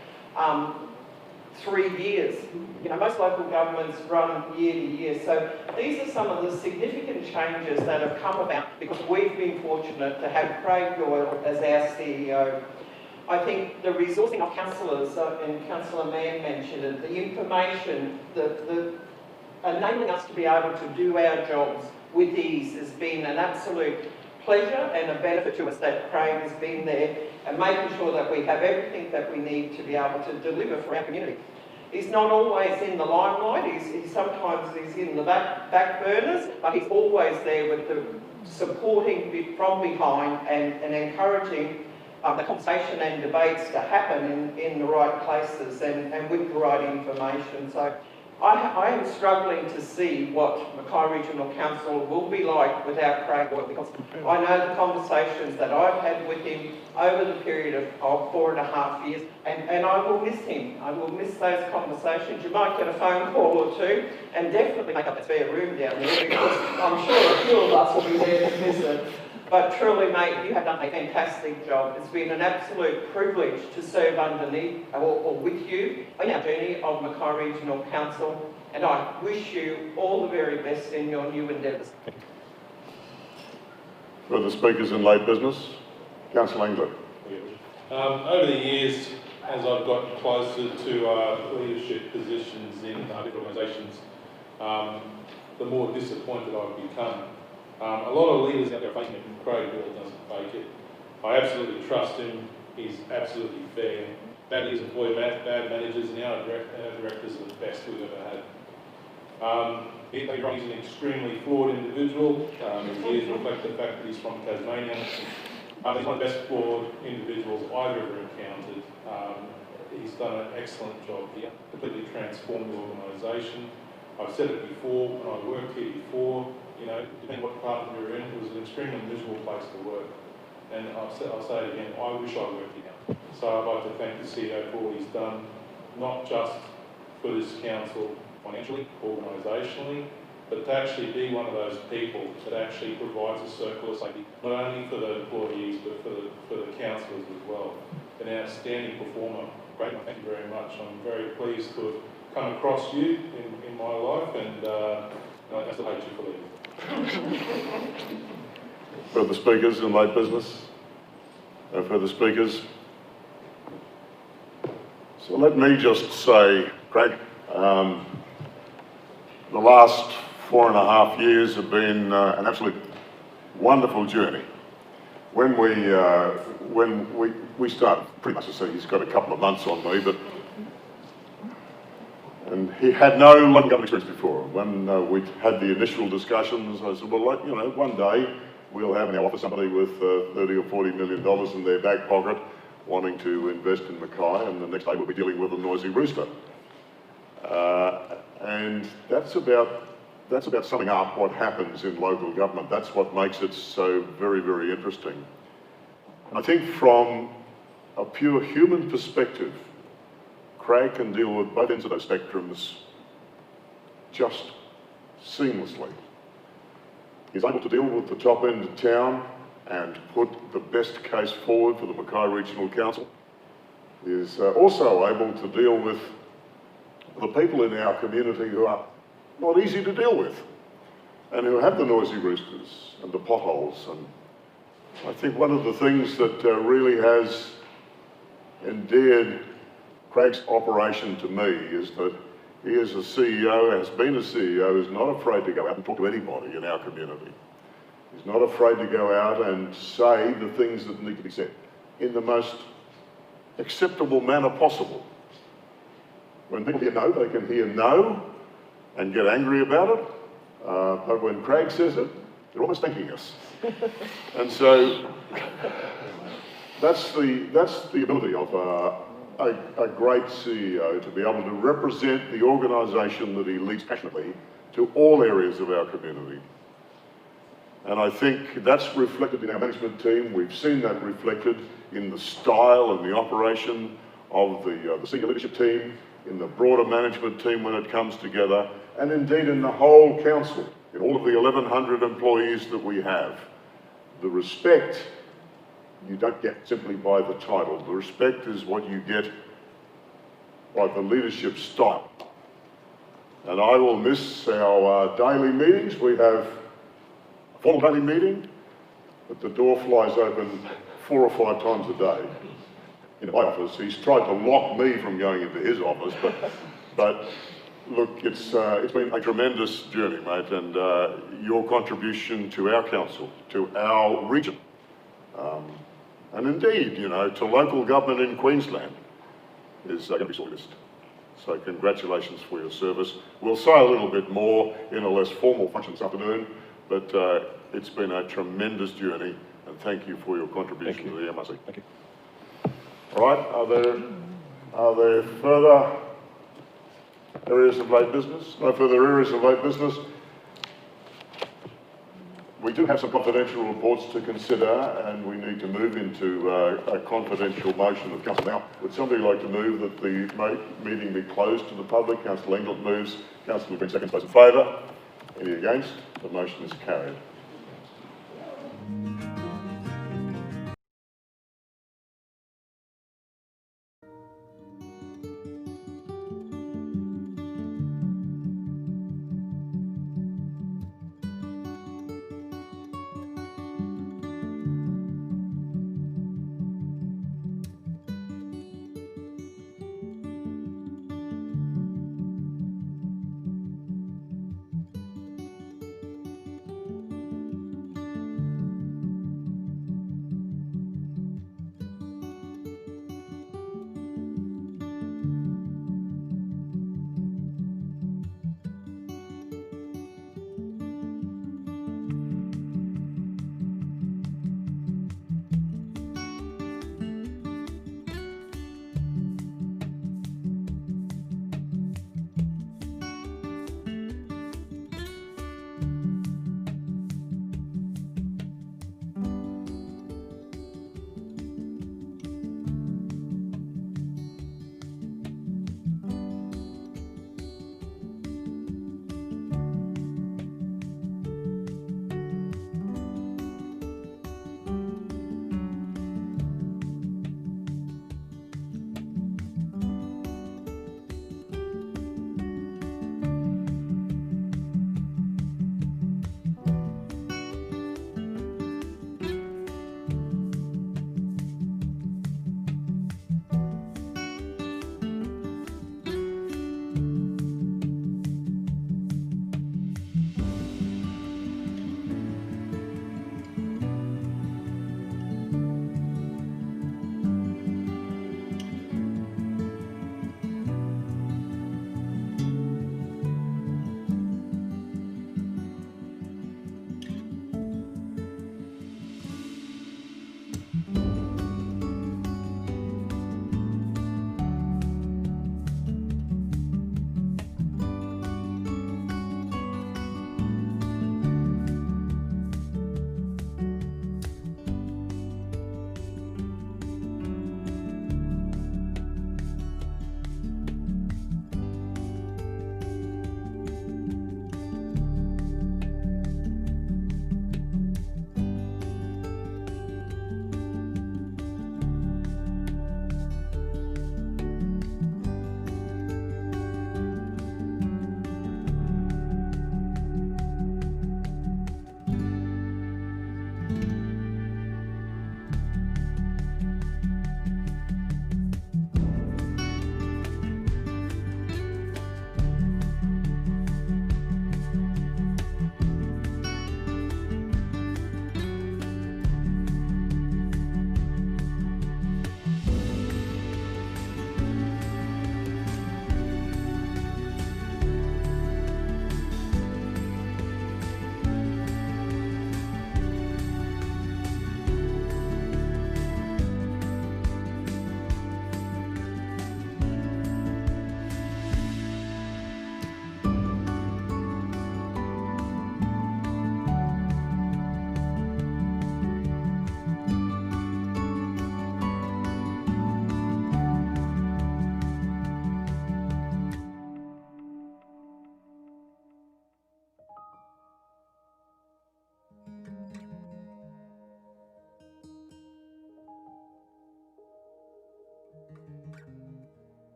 3 years. You know, most local governments run year to year. So these are some of the significant changes that have come about because we've been fortunate to have Craig Doyle as our CEO. I think the resourcing of councillors, and Councillor Mann mentioned it, the information, the enabling us to be able to do our jobs with ease has been an absolute pleasure and a benefit to us that Craig has been there and making sure that we have everything that we need to be able to deliver for our community. He's not always in the limelight, sometimes he's in the back burners, but he's always there with the supporting from behind and encouraging the conversation and debates to happen in the right places and with the right information. So I am struggling to see what Mackay Regional Council will be like without Craig Doyle, because I know the conversations that I've had with him over the period of 4.5 years, and I will miss him. I will miss those conversations. You might get a phone call or two, and definitely make up a spare room down there, because I'm sure a few of us will be there to visit. But truly, mate, you have done a fantastic job. It's been an absolute privilege to serve underneath or with you in our journey of Mackay Regional Council, and I wish you all the very best in your new endeavours. Further speakers in late business? Councillor England. Over the years, as I've gotten closer to leadership positions in different organisations, the more disappointed I've become. A lot of leaders out there are faking it, and Craig Doyle doesn't fake it. I absolutely trust him. He's absolutely fair. Bad leaders employ bad managers, and our directors are the best we've ever had. He's an extremely flawed individual. His years reflect the fact that he's from Tasmania. He's one of the best flawed individuals I've ever encountered. He's done an excellent job here, completely transformed the organisation. I've said it before, when I worked here before, you know, depending what department you're in, it was an extremely miserable place to work. And I'll say it again, I wish I worked here. So I'd like to thank the CEO for all he's done, not just for this council financially, organisationally, but to actually be one of those people that actually provides a circle of safety, not only for the employees, but for the councillors as well. An outstanding performer. Great, thank you very much. I'm very pleased to have come across you in my life, and I still hate you for leaving. Further speakers in late business? No further speakers? So let me just say, Craig, the last 4.5 years have been an absolute wonderful journey. When we started, pretty much to say he's got a couple of months on me, and he had no local government experience before. When we had the initial discussions, I said, well, you know, one day we'll have in our office somebody with $30 or $40 million in their back pocket wanting to invest in Mackay, and the next day we'll be dealing with a noisy rooster. And that's about summing up what happens in local government. That's what makes it so very, very interesting. And I think from a pure human perspective, Craig can deal with both ends of those spectrums just seamlessly. He's able to deal with the top end of town and put the best case forward for the Mackay Regional Council. He's also able to deal with the people in our community who are not easy to deal with and who have the noisy roosters and the potholes. And I think one of the things that really has endeared Craig's operation to me is that he is a CEO, has been a CEO, who's not afraid to go out and talk to anybody in our community. He's not afraid to go out and say the things that need to be said in the most acceptable manner possible. When people hear no, they can hear no and get angry about it. But when Craig says it, they're almost thanking us. And so that's the ability of a great CEO to be able to represent the organisation that he leads passionately to all areas of our community. And I think that's reflected in our management team. We've seen that reflected in the style and the operation of the senior leadership team, in the broader management team when it comes together, and indeed in the whole council, in all of the 1,100 employees that we have. The respect you don't get simply by the title. The respect is what you get by the leadership style. And I will miss our daily meetings. We have a formal daily meeting, but the door flies open 4 or 5 times a day in my office. He's tried to lock me from going into his office, but look, it's been a tremendous journey, mate, and your contribution to our council, to our region, and indeed, you know, to local government in Queensland is going to be sorely missed. So congratulations for your service. We'll say a little bit more in a less formal function this afternoon, but it's been a tremendous journey, and thank you for your contribution to the MECC. Thank you. All right, are there further areas of late business? No further areas of late business. We do have some confidential reports to consider, and we need to move into a confidential motion of council now. Would somebody like to move that the meeting be closed to the public? Councillor Englert moves. Councillor Green seconds. Those in favour? Any against? The motion is carried.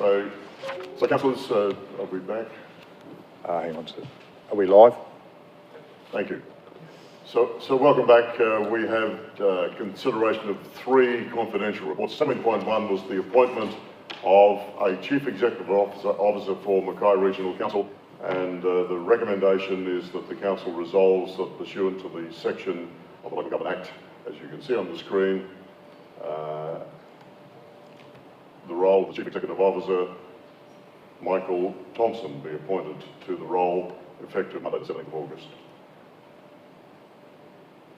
So councillors, are we back? Hang on, sir. Are we live? Thank you. So welcome back. We have consideration of 3 confidential reports. 7.1 was the appointment of a Chief Executive Officer for Mackay Regional Council, and the recommendation is that the Council resolves that pursuant to the section of the Local Government Act, as you can see on the screen, the role of the Chief Executive Officer, Michael Thompson, be appointed to the role effective Monday the 7th of August.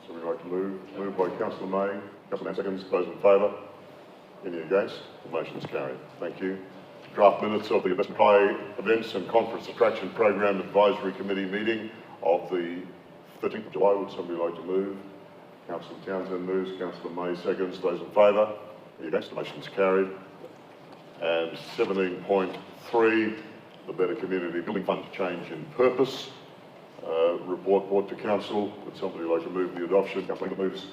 So we'd like to move. Moved by Councillor May. Councillor Mann seconds. Those in favour? Any against? The motion is carried. Thank you. Draft minutes of the Mackay Events and Conference Attraction Program Advisory Committee meeting of the 13th of July. Would somebody like to move? Councillor Townsend moves. Councillor May seconds. Those in favour? Any against? The motion is carried. And 17.3, the Better Community Building Fund change in purpose. Report brought to Council. Would somebody like to move the adoption? Councillor moves.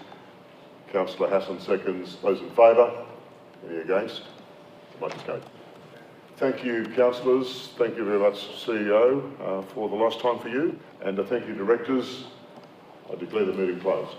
Councillor Hassan seconds. Those in favour? Any against? The motion is carried. Thank you, councillors. Thank you very much, CEO, for the last time for you. And thank you, directors. I declare the meeting closed.